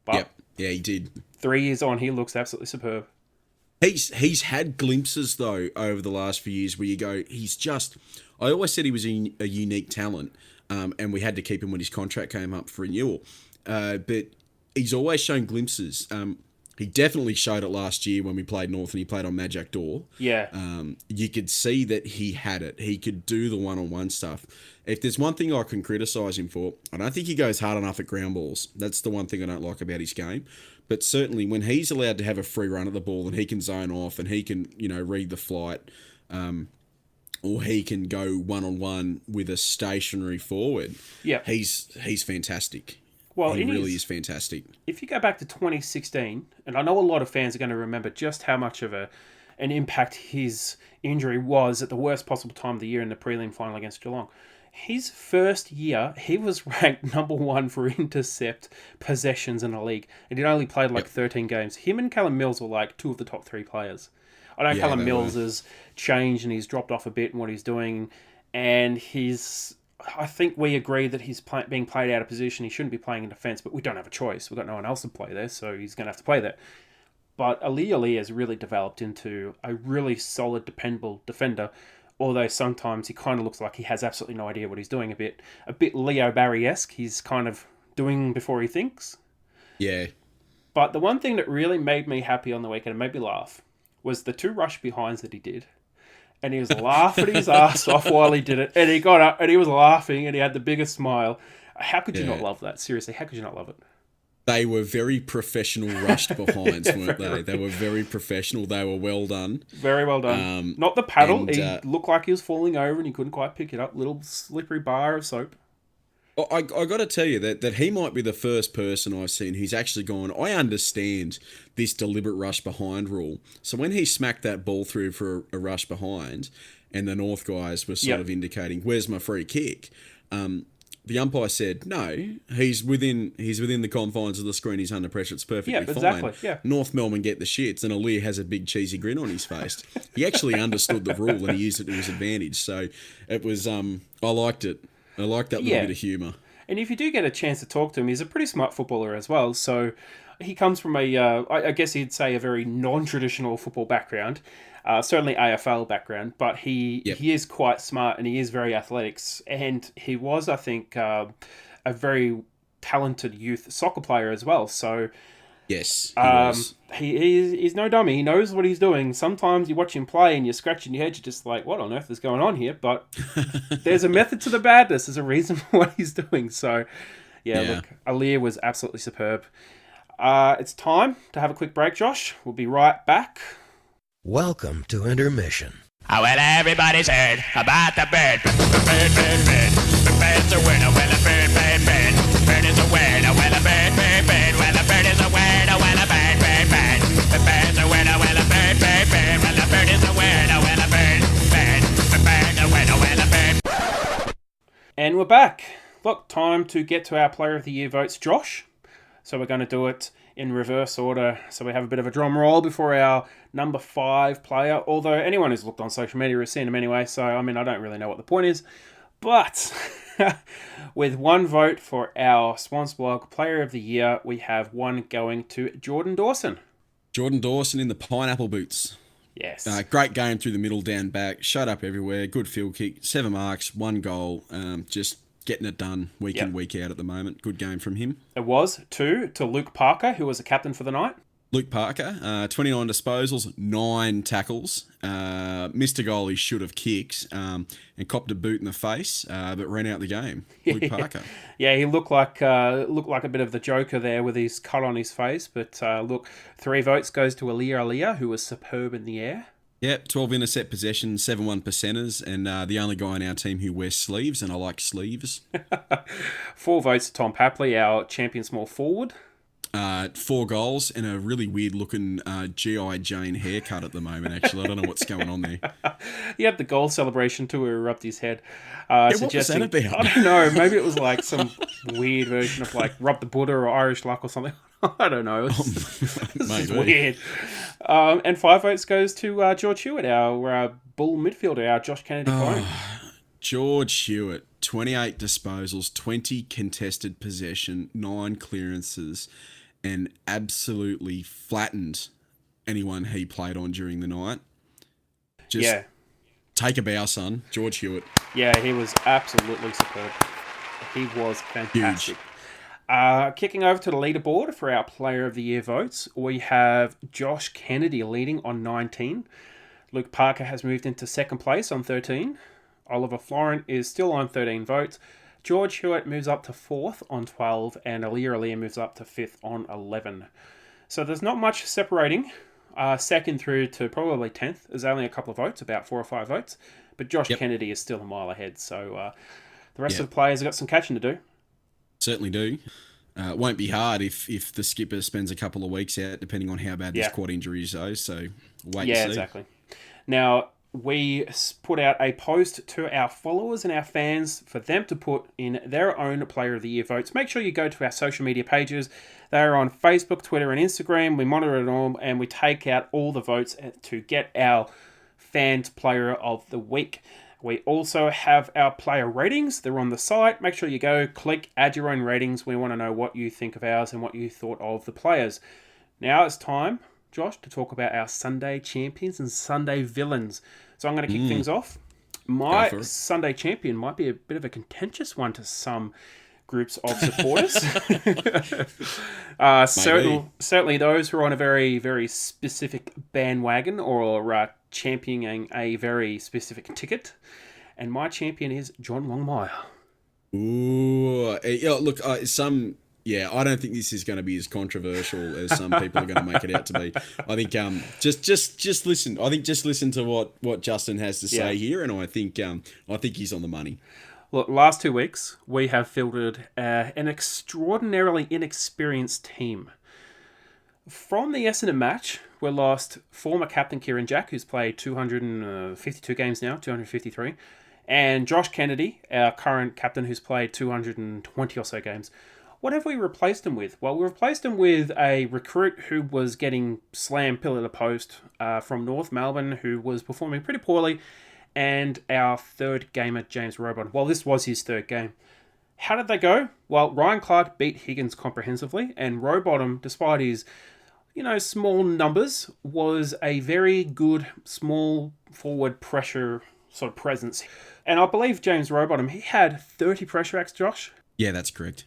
But yeah, he did. 3 years on, he looks absolutely superb. He's had glimpses, though, over the last few years where you go, I always said he was a unique talent, and we had to keep him when his contract came up for renewal. But he's always shown glimpses. He definitely showed it last year when we played North and he played on Magic Door. Yeah. You could see that he had it. He could do the one-on-one stuff. If there's one thing I can criticise him for, I don't think he goes hard enough at ground balls. That's the one thing I don't like about his game. But certainly when he's allowed to have a free run at the ball and he can zone off and he can, read the flight, or he can go one-on-one with a stationary forward, he's fantastic. Well, he really is fantastic. If you go back to 2016, and I know a lot of fans are going to remember just how much of an impact his injury was at the worst possible time of the year in the prelim final against Geelong. His first year, he was ranked number 1 for intercept possessions in the league. And he'd only played 13 games. Him and Callum Mills were like 2 of the top 3 players. I know Callum Mills has changed and he's dropped off a bit in what he's doing. And I think we agree that he's being played out of position. He shouldn't be playing in defence, but we don't have a choice. We've got no one else to play there, so he's going to have to play there. But Ali has really developed into a really solid, dependable defender, although sometimes he kind of looks like he has absolutely no idea what he's doing a bit. A bit Leo Barry-esque. He's kind of doing before he thinks. Yeah. But the one thing that really made me happy on the weekend and made me laugh was the 2 rush behinds that he did. And he was laughing his ass off while he did it. And he got up and he was laughing and he had the biggest smile. How could you not love that? Seriously, how could you not love it? They were very professional rushed behinds, weren't they? They were very professional. They were well done. Very well done. Not the paddle. He looked like he was falling over and he couldn't quite pick it up. Little slippery bar of soap. I got to tell you that he might be the first person I've seen who's actually gone, I understand this deliberate rush behind rule. So when he smacked that ball through for a rush behind and the North guys were sort of indicating, where's my free kick? The umpire said, no, he's within the confines of the screen. He's under pressure. It's perfectly fine. Yeah. North Melbourne get the shits, and Aaliyah has a big cheesy grin on his face. He actually understood the rule and he used it to his advantage. So it was, I liked it. I liked that little bit of humour. And if you do get a chance to talk to him, he's a pretty smart footballer as well. So he comes from I guess he'd say a very non-traditional football background. Certainly AFL background, but he is quite smart and he is very athletic. And he was, I think, a very talented youth soccer player as well. So yes, he was. He's no dummy. He knows what he's doing. Sometimes you watch him play and you're scratching your head. You're just like, what on earth is going on here? But there's a method to the madness. There's a reason for what he's doing. So, look, Aaliyah was absolutely superb. It's time to have a quick break, Josh. We'll be right back. Welcome to intermission. Oh, well, everybody's heard about the bird. Bird. Bird's a winner, well, a bird. Bird is a winner, well, a bird. Well, a bird is a winner, well, a bird. The bird's a winner, well, a bird. Well, a bird is a winner, well, a bird. Bird's a winner, well, a bird. And we're back. Look, time to get to our Player of the Year votes, Josh. So we're going to do it in reverse order. So we have a bit of a drum roll before our number 5 player. Although anyone who's looked on social media has seen him anyway. So, I mean, I don't really know what the point is. But with one vote for our Swans Blog Player of the Year, we have one going to Jordan Dawson. Jordan Dawson in the pineapple boots. Yes. Great game through the middle, down back. Shut up everywhere. Good field kick. 7 marks, 1 goal. Just getting it done week in, week out at the moment. Good game from him. It was 2 to Luke Parker, who was a captain for the night. Luke Parker, 29 disposals, 9 tackles, missed a goal he should have kicked, and copped a boot in the face, but ran out the game. Luke Parker. Yeah, he looked like a bit of the Joker there with his cut on his face. But look, 3 votes goes to Aaliyah, who was superb in the air. Yep, 12 intercept possessions, 7-1 percenters, and the only guy on our team who wears sleeves, and I like sleeves. 4 votes to Tom Papley, our champion small forward. 4 goals and a really weird looking G.I. Jane haircut at the moment, actually. I don't know what's going on there. He had the goal celebration too where he rubbed his head. What was that about? I don't know. Maybe it was like some weird version of like rub the Buddha or Irish luck or something. I don't know. It's weird. And 5 votes goes to George Hewett, our bull midfielder, our Josh Kennedy clone. George Hewett, 28 disposals, 20 contested possession, 9 clearances, and absolutely flattened anyone he played on during the night. Take a bow, son. George Hewett. Yeah, he was absolutely superb. He was fantastic. Huge. Kicking over to the leaderboard for our Player of the Year votes, we have Josh Kennedy leading on 19. Luke Parker has moved into second place on 13. Oliver Florent is still on 13 votes. George Hewett moves up to 4th on 12, and Aaliyah moves up to 5th on 11. So there's not much separating. Second through to probably 10th is only a couple of votes, about 4 or 5 votes. But Josh Kennedy is still a mile ahead. So the rest of the players have got some catching to do. Certainly do. It won't be hard if the skipper spends a couple of weeks out, depending on how bad this quad injury is, though. So wait and see. Yeah, exactly. Now, we put out a post to our followers and our fans for them to put in their own Player of the Year votes. Make sure you go to our social media pages. They are on Facebook, Twitter, and Instagram. We monitor it all, and we take out all the votes to get our fans Player of the Week. We also have our player ratings. They're on the site. Make sure you go, click, add your own ratings. We want to know what you think of ours and what you thought of the players. Now it's time, Josh, to talk about our Sunday champions and Sunday villains. So I'm going to kick things off. My Sunday champion might be a bit of a contentious one to some groups of supporters. Certainly those who are on a very, very specific bandwagon or championing a very specific ticket. And my champion is John Longmire. Ooh, look, I don't think this is going to be as controversial as some people are going to make it out to be. I think just listen. I think just listen to what Justin has to say here, and I think he's on the money. Look, last 2 weeks, we have fielded an extraordinarily inexperienced team. From the Essendon match, we lost former captain Kieran Jack, who's played 252 games now, 253, and Josh Kennedy, our current captain, who's played 220 or so games. What have we replaced him with? Well, we replaced him with a recruit who was getting slammed pillar to post from North Melbourne, who was performing pretty poorly, and our third gamer, James Robon. Well, this was his third game. How did they go? Well, Ryan Clark beat Higgins comprehensively, and Rowbottom, despite his small numbers, was a very good small forward pressure sort of presence. And I believe James Rowbottom, he had 30 pressure acts, Josh. Yeah, that's correct.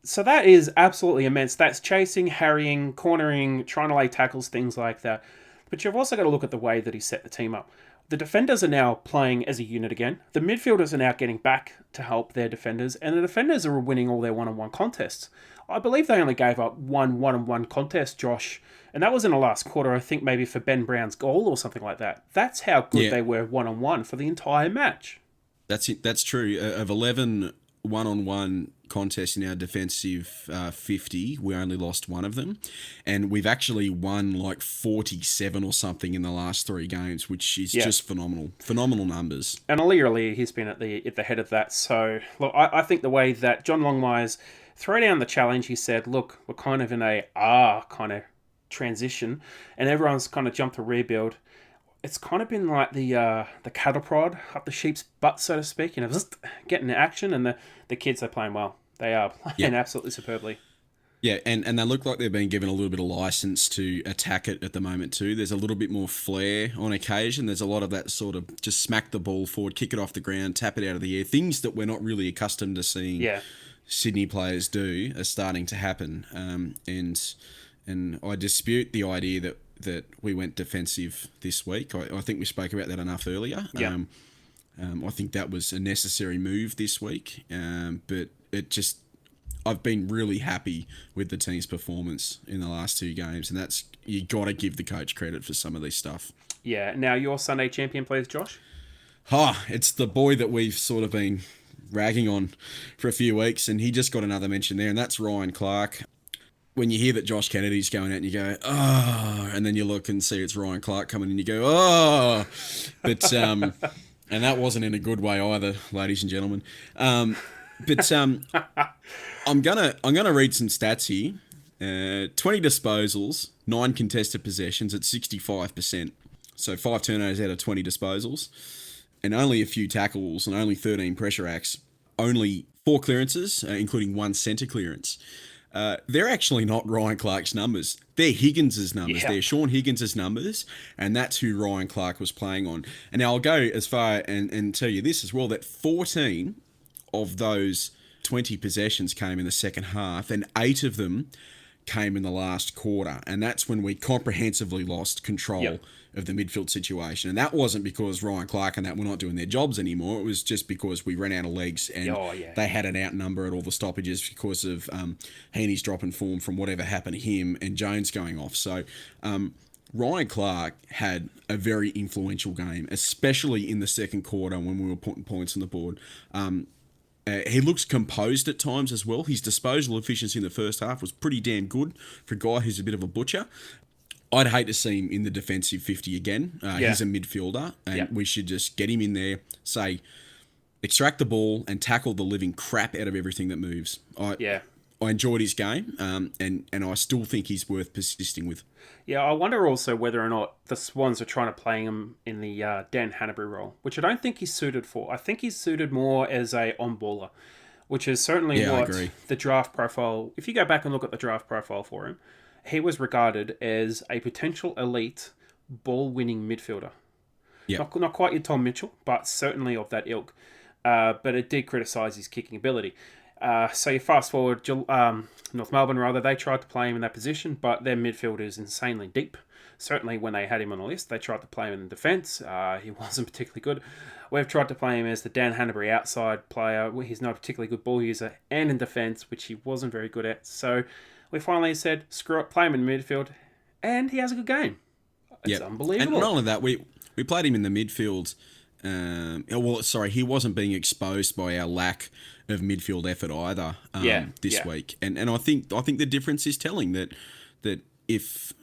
So that is absolutely immense. That's chasing, harrying, cornering, trying to lay tackles, things like that. But you've also got to look at the way that he set the team up. The defenders are now playing as a unit again. The midfielders are now getting back to help their defenders, and the defenders are winning all their one-on-one contests. I believe they only gave up one one-on-one contest, Josh, and that was in the last quarter, I think maybe for Ben Brown's goal or something like that. That's how good they were one-on-one for the entire match. That's it. That's true. Of 11 one-on-one contests in our defensive 50, we only lost one of them, and we've actually won like 47 or something in the last 3 games, which is just phenomenal numbers. And literally he's been at the head of that. So look, I think the way that John Longmire's throw down the challenge, he said, look, we're kind of in a kind of transition, and everyone's kind of jumped to rebuild. It's kind of been like the cattle prod up the sheep's butt, so to speak, just getting the action, and the kids are playing well. They are playing absolutely superbly. Yeah, and they look like they've been given a little bit of license to attack it at the moment too. There's a little bit more flair on occasion. There's a lot of that sort of just smack the ball forward, kick it off the ground, tap it out of the air. Things that we're not really accustomed to seeing Sydney players do are starting to happen. And I dispute the idea that we went defensive this week. I think we spoke about that enough earlier. Yeah. I think that was a necessary move this week, but I've been really happy with the team's performance in the last 2 games, and that's, you got to give the coach credit for some of this stuff. Yeah. Now, your Sunday champion plays, Josh? It's the boy that we've sort of been ragging on for a few weeks, and he just got another mention there, and that's Ryan Clark. When you hear that Josh Kennedy's going out and you go, and then you look and see it's Ryan Clark coming and you go, but, and that wasn't in a good way either, ladies and gentlemen. But I'm gonna read some stats here. 20 disposals, 9 contested possessions at 65%. So 5 turnovers out of 20 disposals, and only a few tackles and only 13 pressure acts. Only 4 clearances, including 1 centre clearance. They're actually not Ryan Clark's numbers. They're Higgins's numbers. They're Sean Higgins's numbers, and that's who Ryan Clark was playing on. And now I'll go as far and tell you this as well, that 14 of those 20 possessions came in the second half, and 8 of them came in the last quarter. And that's when we comprehensively lost control of the midfield situation. And that wasn't because Ryan Clark and that were not doing their jobs anymore. It was just because we ran out of legs, and they had an outnumber at all the stoppages because of Heaney's dropping form from whatever happened to him and Jones going off. So Ryan Clark had a very influential game, especially in the second quarter when we were putting points on the board. He looks composed at times as well. His disposal efficiency in the first half was pretty damn good for a guy who's a bit of a butcher. I'd hate to see him in the defensive 50 again. He's a midfielder, and we should just get him in there, say, extract the ball and tackle the living crap out of everything that moves. I enjoyed his game, and I still think he's worth persisting with. Yeah, I wonder also whether or not the Swans are trying to play him in the Dan Hanbury role, which I don't think he's suited for. I think he's suited more as a on-baller, which is certainly what the draft profile... If you go back and look at the draft profile for him, he was regarded as a potential elite ball-winning midfielder. Yep. Not quite your Tom Mitchell, but certainly of that ilk. But it did criticise his kicking ability. So you fast forward, North Melbourne, they tried to play him in that position, but their midfield is insanely deep. Certainly when they had him on the list, they tried to play him in defence. He wasn't particularly good. We've tried to play him as the Dan Hanbury outside player. He's not a particularly good ball user, and in defence, which he wasn't very good at. So we finally said, screw it, play him in midfield, and he has a good game. It's unbelievable. And not only that, we played him in the midfield He wasn't being exposed by our lack of midfield effort either this week. And I think the difference is telling that if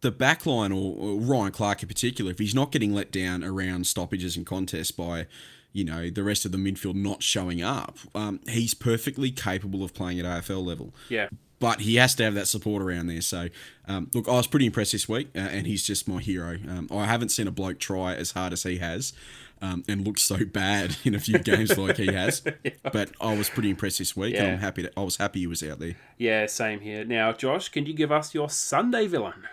the backline or Ryan Clark in particular, if he's not getting let down around stoppages and contests by, the rest of the midfield not showing up, he's perfectly capable of playing at AFL level. Yeah. But he has to have that support around there. So, look, I was pretty impressed this week, and he's just my hero. I haven't seen a bloke try as hard as he has and look so bad in a few games like he has. But I was pretty impressed this week, and I was happy he was out there. Yeah, same here. Now, Josh, can you give us your Sunday villain?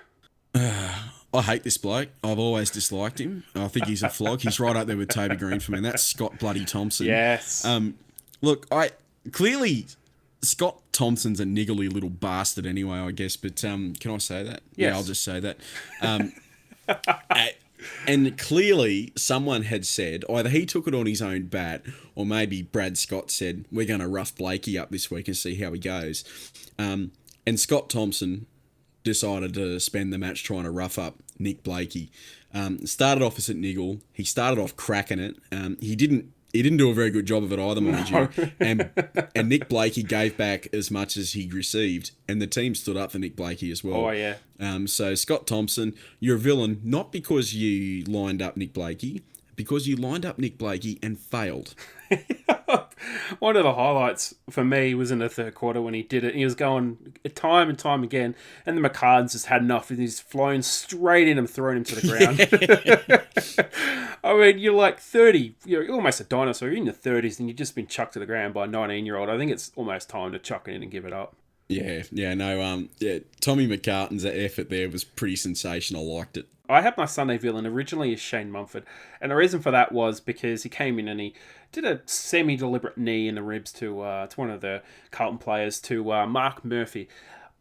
I hate this bloke. I've always disliked him. I think he's a flog. He's right up there with Toby Green for me, and that's Scott bloody Thompson. Yes. Look, Clearly Scott Thompson's a niggly little bastard anyway, I guess, but can I say that? Yes. Yeah, I'll just say that. And clearly someone had said, either he took it on his own bat, or maybe Brad Scott said, we're going to rough Blakey up this week and see how he goes. And Scott Thompson decided to spend the match trying to rough up Nick Blakey. Started off as a niggle. He started off cracking it. He didn't do a very good job of it either, mind you. And Nick Blakey gave back as much as he received, and the team stood up for Nick Blakey as well. Oh, yeah. So Scott Thompson, you're a villain, not because you lined up Nick Blakey, because you lined up Nick Blakey and failed. One of the highlights for me was in the third quarter when he did it. He was going time and time again, and the McCartans just had enough, and he's flown straight in and thrown him to the ground. I mean, you're like 30, you're almost a dinosaur. You're in your 30s, and you've just been chucked to the ground by a 19-year-old. I think it's almost time to chuck it in and give it up. Tommy McCartan's effort there was pretty sensational. I liked it. I had my Sunday villain originally as Shane Mumford, and the reason for that was because he came in and he did a semi-deliberate knee in the ribs to one of the Carlton players, to Mark Murphy.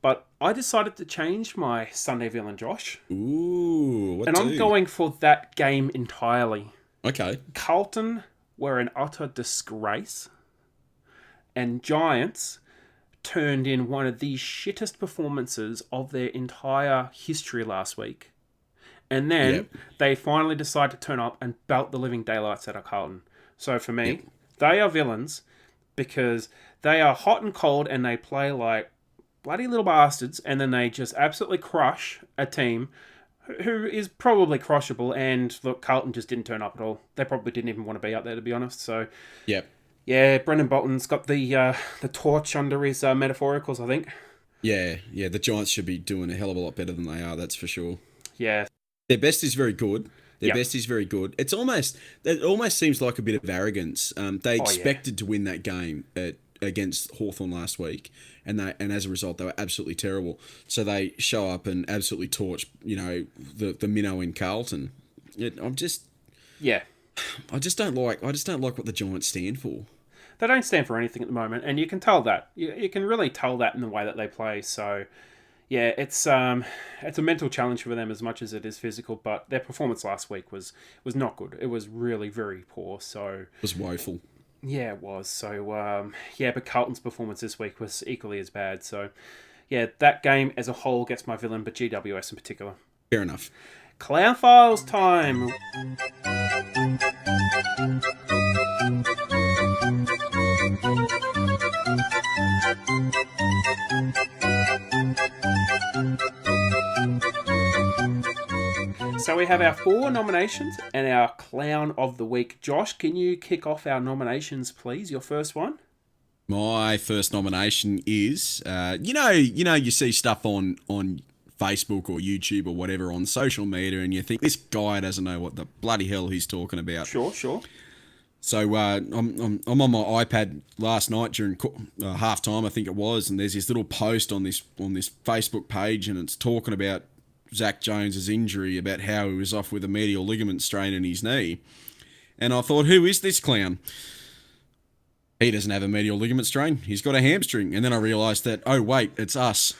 But I decided to change my Sunday villain, Josh. Ooh, I'm going for that game entirely. Okay. Carlton were an utter disgrace, and Giants turned in one of the shittest performances of their entire history last week. And then they finally decide to turn up and belt the living daylights out of Carlton. So for me, they are villains because they are hot and cold and they play like bloody little bastards, and then they just absolutely crush a team who is probably crushable. And look, Carlton just didn't turn up at all. They probably didn't even want to be up there, to be honest. So yeah, Brendan Bolton's got the torch under his metaphoricals, I think. Yeah, the Giants should be doing a hell of a lot better than they are, that's for sure. Yeah. Their best is very good. Best is very good. It almost seems like a bit of arrogance. They expected to win that game against Hawthorn last week, and as a result, they were absolutely terrible. So they show up and absolutely torch, the minnow in Carlton. I just don't like what the Giants stand for. They don't stand for anything at the moment, and you can tell that. You can really tell that in the way that they play. So, yeah, it's a mental challenge for them as much as it is physical. But their performance last week was not good. It was really very poor. So it was woeful. Yeah, it was. So but Carlton's performance this week was equally as bad. So yeah, that game as a whole gets my villain, but GWS in particular. Fair enough. Clown Files time. So we have our 4 nominations and our Clown of the Week. Josh, can you kick off our nominations, please? Your first one? My first nomination is, you see stuff on Facebook or YouTube or whatever on social media, and you think, this guy doesn't know what the bloody hell he's talking about. Sure. So I'm on my iPad last night during halftime, I think it was, and there's this little post on this Facebook page, and it's talking about Zach Jones's injury, about how he was off with a medial ligament strain in his knee. And I thought, who is this clown? He doesn't have a medial ligament strain. He's got a hamstring. And then I realised that, oh wait, it's us.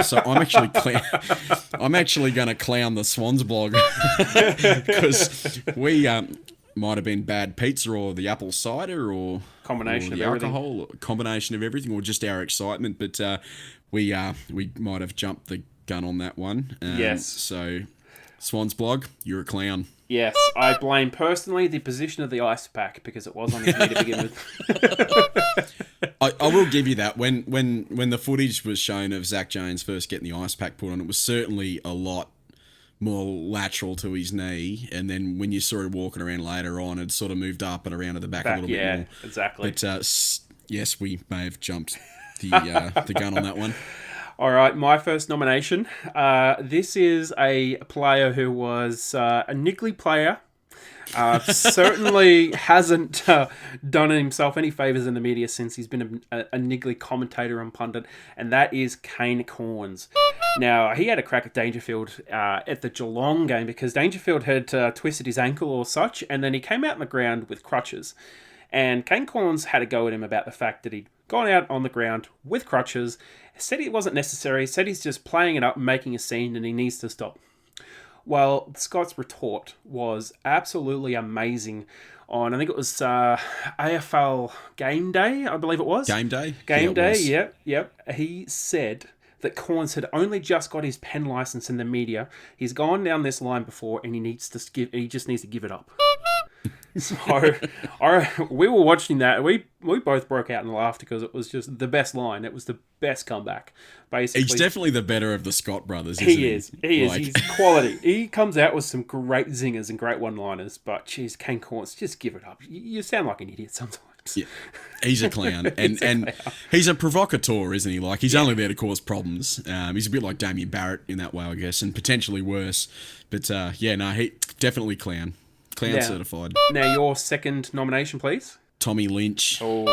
So I'm actually going to clown the Swans blog because we might have been bad pizza or the apple cider or combination of everything. Alcohol, combination of everything, or just our excitement. But we might have jumped the gun on that one. Yes. So Swans Blog, you're a clown. Yes, I blame personally the position of the ice pack because it was on his knee to begin with. I will give you that. When the footage was shown of Zach Jones first getting the ice pack put on, it was certainly a lot more lateral to his knee. And then when you saw him walking around later on, it sort of moved up and around to the back a little bit more. Yeah, exactly. But yes, we may have jumped the gun on that one. All right, my first nomination. This is a player who was a niggly player. Certainly hasn't done himself any favours in the media since he's been a niggly commentator and pundit, and that is Kane Cornes. Now, he had a crack at Dangerfield at the Geelong game because Dangerfield had twisted his ankle or such, and then he came out on the ground with crutches. And Kane Cornes had a go at him about the fact that he'd gone out on the ground with crutches, said it wasn't necessary, said he's just playing it up and making a scene and he needs to stop. Well, Scott's retort was absolutely amazing on, I think it was AFL Game Day, I believe it was. Game Day? Game Day, yep. He said that Cornes had only just got his pen license in the media. He's gone down this line before and he just needs to give it up. So we were watching that. We both broke out in laughter because it was just the best line. It was the best comeback. Basically, he's definitely the better of the Scott brothers. Isn't he is. He's quality. He comes out with some great zingers and great one-liners. But geez, Kane Cornes, just give it up. You sound like an idiot sometimes. Yeah, he's a clown, and he's a provocateur, isn't he? Like he's only there to cause problems. He's a bit like Damien Barrett in that way, I guess, and potentially worse. But he definitely clown. Clown certified. Now, your second nomination, please. Tommy Lynch. Oh,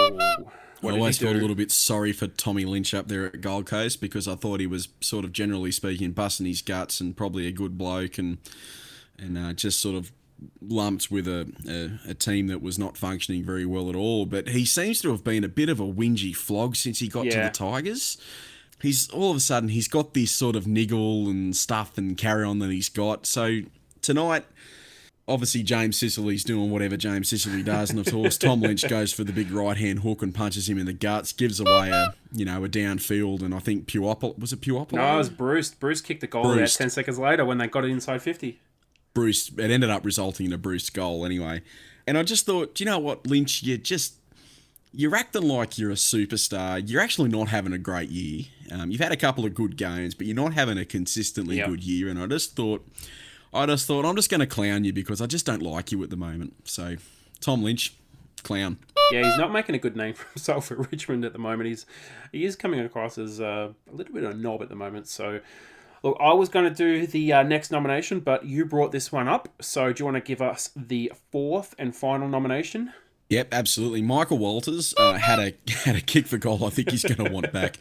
I always felt a little bit sorry for Tommy Lynch up there at Gold Coast because I thought he was sort of generally speaking busting his guts and probably a good bloke and just sort of lumped with a team that was not functioning very well at all. But he seems to have been a bit of a whingy flog since he got to the Tigers. He's all of a sudden he's got this sort of niggle and stuff and carry on that he's got. So tonight, obviously, James Sicily's doing whatever James Sicily does, and of course, Tom Lynch goes for the big right-hand hook and punches him in the guts, gives away a downfield, and I think was it Puopolo? No, it was Bruce. Bruce kicked the goal about 10 seconds later when they got it inside 50. Bruce, it ended up resulting in a Bruce goal anyway. And I just thought, do you know what, Lynch, you're acting like you're a superstar. You're actually not having a great year. You've had a couple of good games, but you're not having a consistently good year, and I just thought, I'm just going to clown you because I just don't like you at the moment. So, Tom Lynch, clown. Yeah, he's not making a good name for himself at Richmond at the moment. He is coming across as a little bit of a knob at the moment. So, look, I was going to do the next nomination, but you brought this one up. So, do you want to give us the fourth and final nomination? Yep, absolutely. Michael Walters had a kick for goal. I think he's going to want back.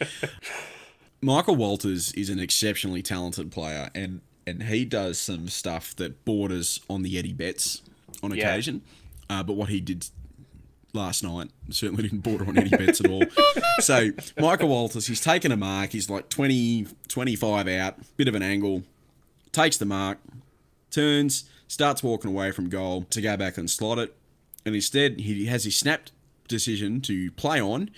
Michael Walters is an exceptionally talented player, and he does some stuff that borders on the Eddie Betts on occasion. But what he did last night certainly didn't border on Eddie Betts at all. So, Michael Walters, he's taken a mark. He's like 20, 25 out, bit of an angle, takes the mark, turns, starts walking away from goal to go back and slot it. And instead, he has his snap decision to play on.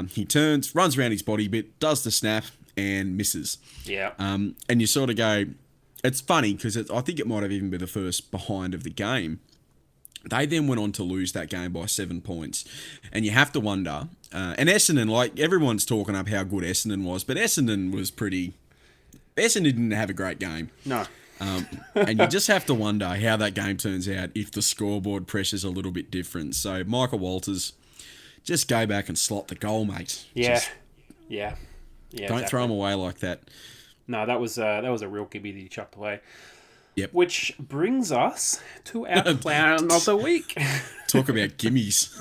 He turns, runs around his body a bit, does the snap, and misses. Yeah. And you sort of go... It's funny because I think it might have even been the first behind of the game. They then went on to lose that game by 7 points. And you have to wonder, and Essendon, like everyone's talking up how good Essendon was, but Essendon didn't have a great game. No. And you just have to wonder how that game turns out if the scoreboard pressure's a little bit different. So Michael Walters, just go back and slot the goal, mate. Yeah. Don't Exactly. throw them away like that. No, that was a real gibby that he chucked away. Yep. Which brings us to our clown of the week. Talk about gimmies.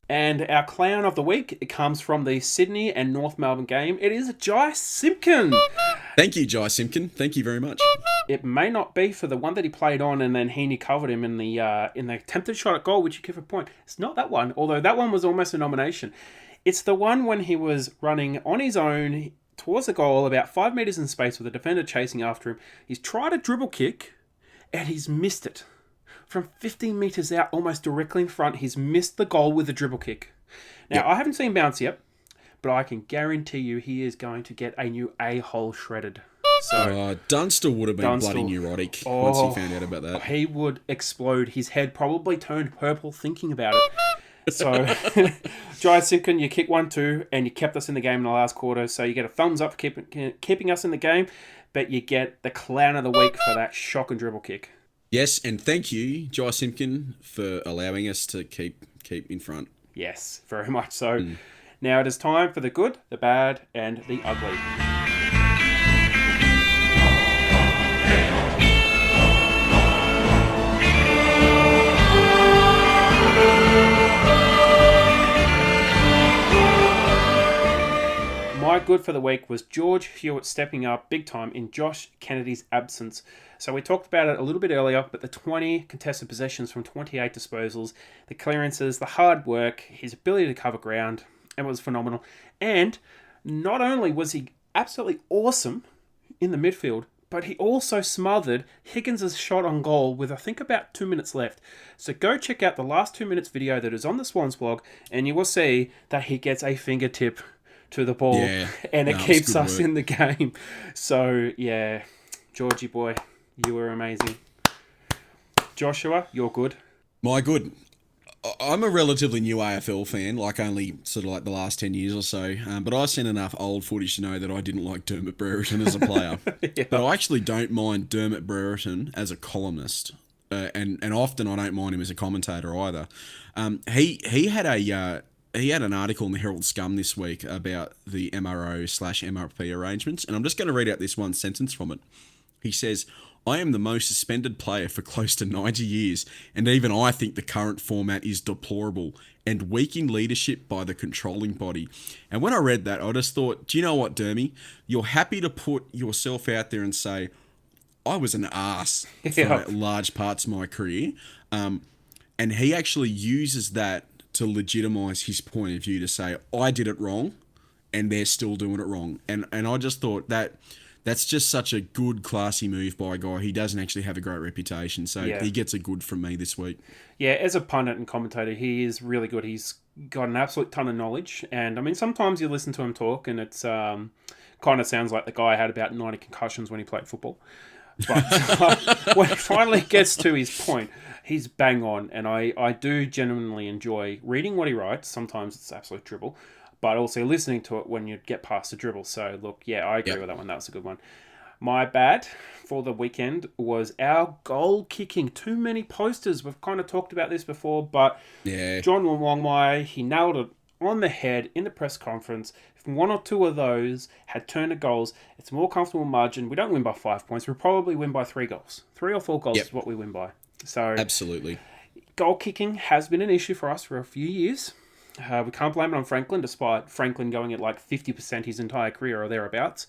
And our clown of the week, it comes from the Sydney and North Melbourne game. It is Jai Simpkin. Thank you, Jai Simpkin. Thank you very much. It may not be for the one that he played on and then Heaney covered him in the attempted shot at goal, which you give a point. It's not that one, although that one was almost a nomination. It's the one when he was running on his own towards the goal, about 5 metres in space with a defender chasing after him. He's tried a dribble kick and he's missed it. From 15 metres out, almost directly in front, he's missed the goal with a dribble kick. Now, I haven't seen bounce yet, but I can guarantee you he is going to get a new a-hole shredded. So Dunstall would have been bloody neurotic once he found out about that. He would explode. His head probably turned purple thinking about it. So, Jai Simpkin, you kicked 1-2, and you kept us in the game in the last quarter. So you get a thumbs up for keeping us in the game, but you get the clown of the week for that shock and dribble kick. Yes, and thank you, Jai Simpkin, for allowing us to keep in front. Yes, very much so. Now it is time for the good, the bad, and the ugly. My good for the week was George Hewett stepping up big time in Josh Kennedy's absence. So we talked about it a little bit earlier, but the 20 contested possessions from 28 disposals, the clearances, the hard work, his ability to cover ground, it was phenomenal. And not only was he absolutely awesome in the midfield, but he also smothered Higgins' shot on goal with, I think, about 2 minutes left. So go check out the last 2 minutes video that is on the Swans blog, and you will see that he gets a fingertip to the ball, and it keeps us in the game. So, yeah, Georgie boy, you were amazing. Joshua, you're good. My good. I'm a relatively new AFL fan, like only sort of like the last 10 years or so, but I've seen enough old footage to know that I didn't like Dermot Brereton as a player. But I actually don't mind Dermot Brereton as a columnist, and often I don't mind him as a commentator either. He had an article in the Herald Scum this week about the MRO/MRP arrangements, and I'm just going to read out this one sentence from it. He says, "I am the most suspended player for close to 90 years, and even I think the current format is deplorable and weak in leadership by the controlling body." And when I read that, I just thought, do you know what, Dermy? You're happy to put yourself out there and say, I was an arse for large parts of my career. And he actually uses that to legitimise his point of view, to say, I did it wrong, and they're still doing it wrong. And I just thought that's just such a good, classy move by a guy. He doesn't actually have a great reputation, so he gets a good from me this week. Yeah, as a pundit and commentator, he is really good. He's got an absolute ton of knowledge, and I mean, sometimes you listen to him talk, and it's kind of sounds like the guy had about 90 concussions when he played football. But when he finally gets to his point, he's bang on, and I do genuinely enjoy reading what he writes. Sometimes it's absolute dribble, but also listening to it when you get past the dribble. So, look, yeah, I agree with that one. That was a good one. My bad for the weekend was our goal kicking. Too many posters. We've kind of talked about this before, but John Longmire, he nailed it on the head in the press conference. If one or two of those had turned to goals, it's a more comfortable margin. We don't win by 5 points. We'll probably win by 3 goals. 3 or 4 goals is what we win by. So absolutely. Goal kicking has been an issue for us for a few years. We can't blame it on Franklin, despite Franklin going at like 50% his entire career or thereabouts.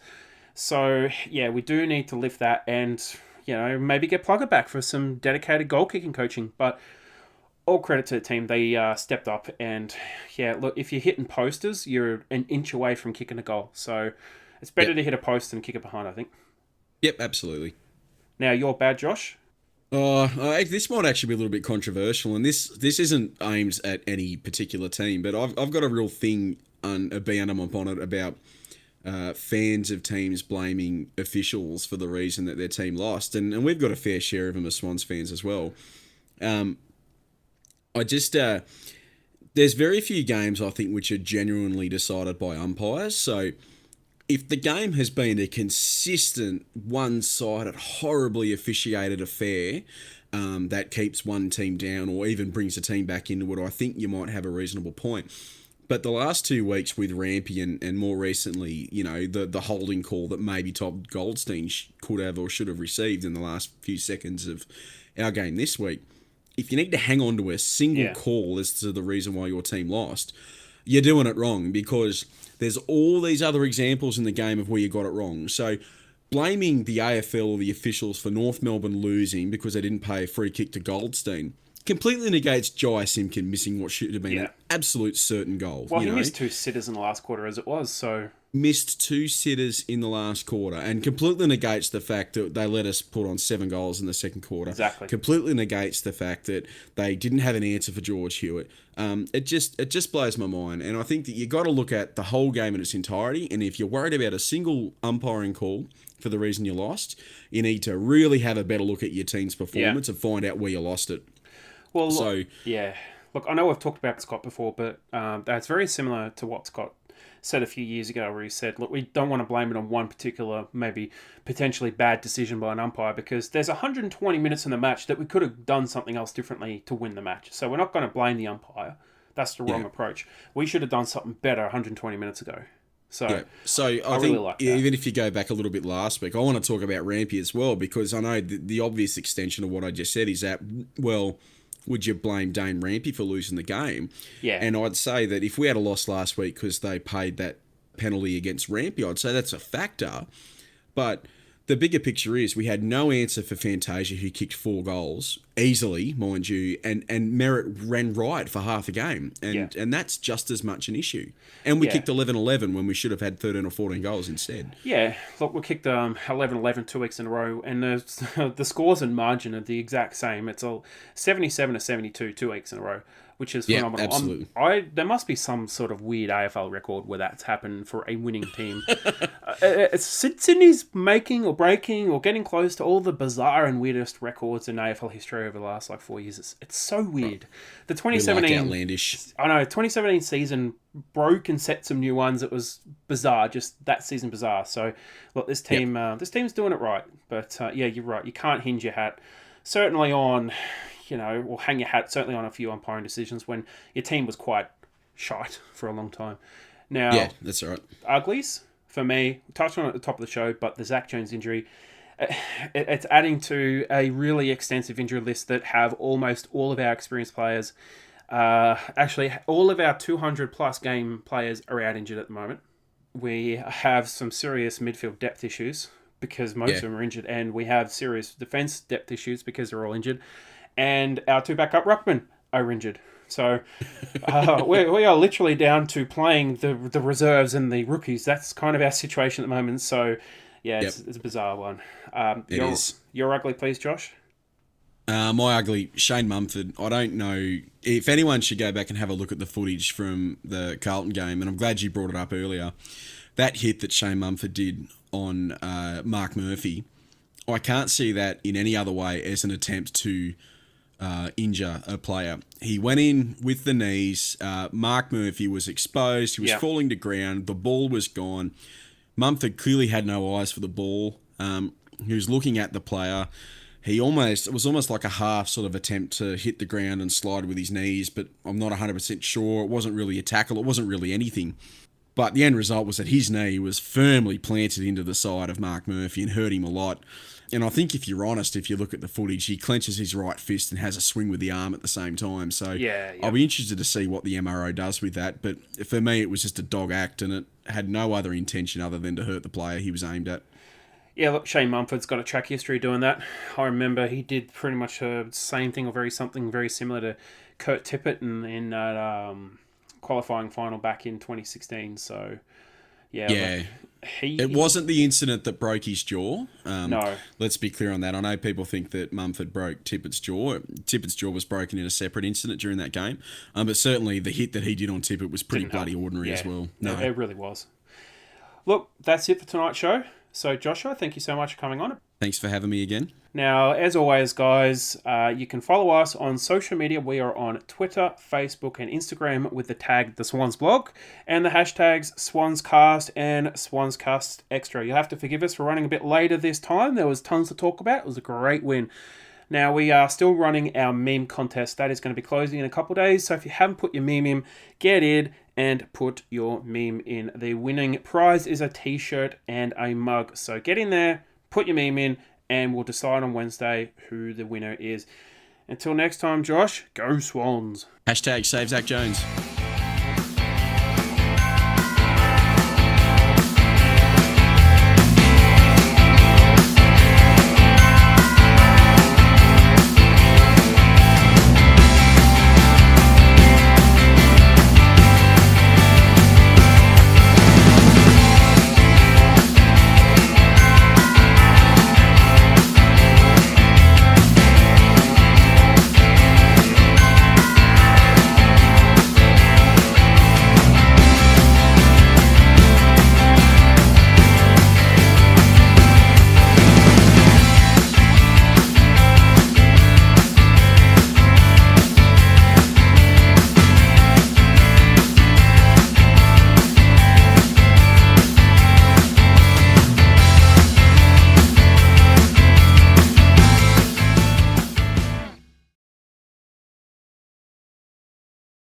So, yeah, we do need to lift that and, you know, maybe get Plugger back for some dedicated goal kicking coaching. But all credit to the team. They stepped up, and yeah, look, if you're hitting posters, you're an inch away from kicking a goal. So it's better to hit a post than kick it behind, I think. Yep, absolutely. Now, you're bad, Josh. This might actually be a little bit controversial, and this isn't aimed at any particular team, but I've got a real thing a bee under my bonnet about fans of teams blaming officials for the reason that their team lost, and we've got a fair share of them as Swans fans as well. There's very few games, I think, which are genuinely decided by umpires. So if the game has been a consistent, one-sided, horribly officiated affair that keeps one team down or even brings a team back into it, I think you might have a reasonable point. But the last 2 weeks with Rampe and more recently, you know, the holding call that maybe Todd Goldstein could have or should have received in the last few seconds of our game this week, if you need to hang on to a single call as to the reason why your team lost, you're doing it wrong, because there's all these other examples in the game of where you got it wrong. So blaming the AFL or the officials for North Melbourne losing because they didn't pay a free kick to Goldstein completely negates Jai Simpkin missing what should have been an absolute certain goal. Well, he missed 2 sitters in the last quarter as it was, so missed 2 sitters in the last quarter and completely negates the fact that they let us put on 7 goals in the second quarter. Exactly. Completely negates the fact that they didn't have an answer for George Hewett. It just blows my mind. And I think that you got to look at the whole game in its entirety. And if you're worried about a single umpiring call for the reason you lost, you need to really have a better look at your team's performance and find out where you lost it. Well, So yeah. Look, I know we've talked about Scott before, but that's very similar to what Scott said a few years ago, where he said, look, we don't want to blame it on one particular, maybe potentially bad decision by an umpire, because there's 120 minutes in the match that we could have done something else differently to win the match. So we're not going to blame the umpire. That's the wrong approach. We should have done something better 120 minutes ago. So, I think like even if you go back a little bit last week, I want to talk about Rampe as well, because I know the obvious extension of what I just said is that, well, would you blame Dane Rampe for losing the game? Yeah. And I'd say that if we had a loss last week because they paid that penalty against Rampe, I'd say that's a factor. But the bigger picture is we had no answer for Fantasia, who kicked 4 goals, easily, mind you, and Merritt ran riot for half a game. And that's just as much an issue. And we kicked 11-11 when we should have had 13 or 14 goals instead. Yeah, look, we kicked 11-11 2 weeks in a row, and the scores and margin are the exact same. It's a 77-72 2 weeks in a row, which is phenomenal. Yeah, absolutely. There must be some sort of weird AFL record where that's happened for a winning team. Sydney's making or breaking or getting close to all the bizarre and weirdest records in AFL history over the last 4 years. It's so weird. The 2017 outlandish. I know 2017 season broke and set some new ones. It was bizarre, just that season bizarre. So look, this team's doing it right. But yeah, you're right. You can't hinge your hat certainly on, or hang your hat certainly on a few umpiring decisions when your team was quite shite for a long time. Now, yeah, that's all right. Uglies for me, we touched on it at the top of the show, but the Zach Jones injury, it's adding to a really extensive injury list that have almost all of our experienced players. Actually, all of our 200 plus game players are out injured at the moment. We have some serious midfield depth issues because most of them are injured, and we have serious defence depth issues because they're all injured. And our 2 backup ruckmen are injured. So we are literally down to playing the reserves and the rookies. That's kind of our situation at the moment. So, yeah, it's a bizarre one. It is. Your ugly, please, Josh? My ugly, Shane Mumford. I don't know if anyone should go back and have a look at the footage from the Carlton game, and I'm glad you brought it up earlier. That hit that Shane Mumford did on Mark Murphy, I can't see that in any other way as an attempt to injure a player. He went in with the knees. Mark Murphy was exposed. He was falling to ground. The ball was gone. Mumford clearly had no eyes for the ball. He was looking at the player. It was almost like a half sort of attempt to hit the ground and slide with his knees, but I'm not 100% sure. It wasn't really a tackle. It wasn't really anything. But the end result was that his knee was firmly planted into the side of Mark Murphy and hurt him a lot. And I think if you're honest, if you look at the footage, he clenches his right fist and has a swing with the arm at the same time. So I'll be interested to see what the MRO does with that. But for me, it was just a dog act, and it had no other intention other than to hurt the player he was aimed at. Yeah, look, Shane Mumford's got a track history doing that. I remember he did pretty much the same thing or something very similar to Kurt Tippett in that qualifying final back in 2016. So, yeah. It wasn't the incident that broke his jaw. No. Let's be clear on that. I know people think that Mumford broke Tippett's jaw. Tippett's jaw was broken in a separate incident during that game. But certainly the hit that he did on Tippett was pretty bloody ordinary as well. No, it really was. Look, that's it for tonight's show. So, Joshua, thank you so much for coming on. Thanks for having me again. Now, as always, guys, you can follow us on social media. We are on Twitter, Facebook, and Instagram with the tag The Swans Blog and the hashtags SwansCast and SwansCast Extra. You'll have to forgive us for running a bit later this time. There was tons to talk about. It was a great win. Now, we are still running our meme contest. That is going to be closing in a couple of days. So if you haven't put your meme in, get in and put your meme in. The winning prize is a t-shirt and a mug. So get in there, put your meme in, and we'll decide on Wednesday who the winner is. Until next time, Josh, go Swans. Hashtag save Zach Jones.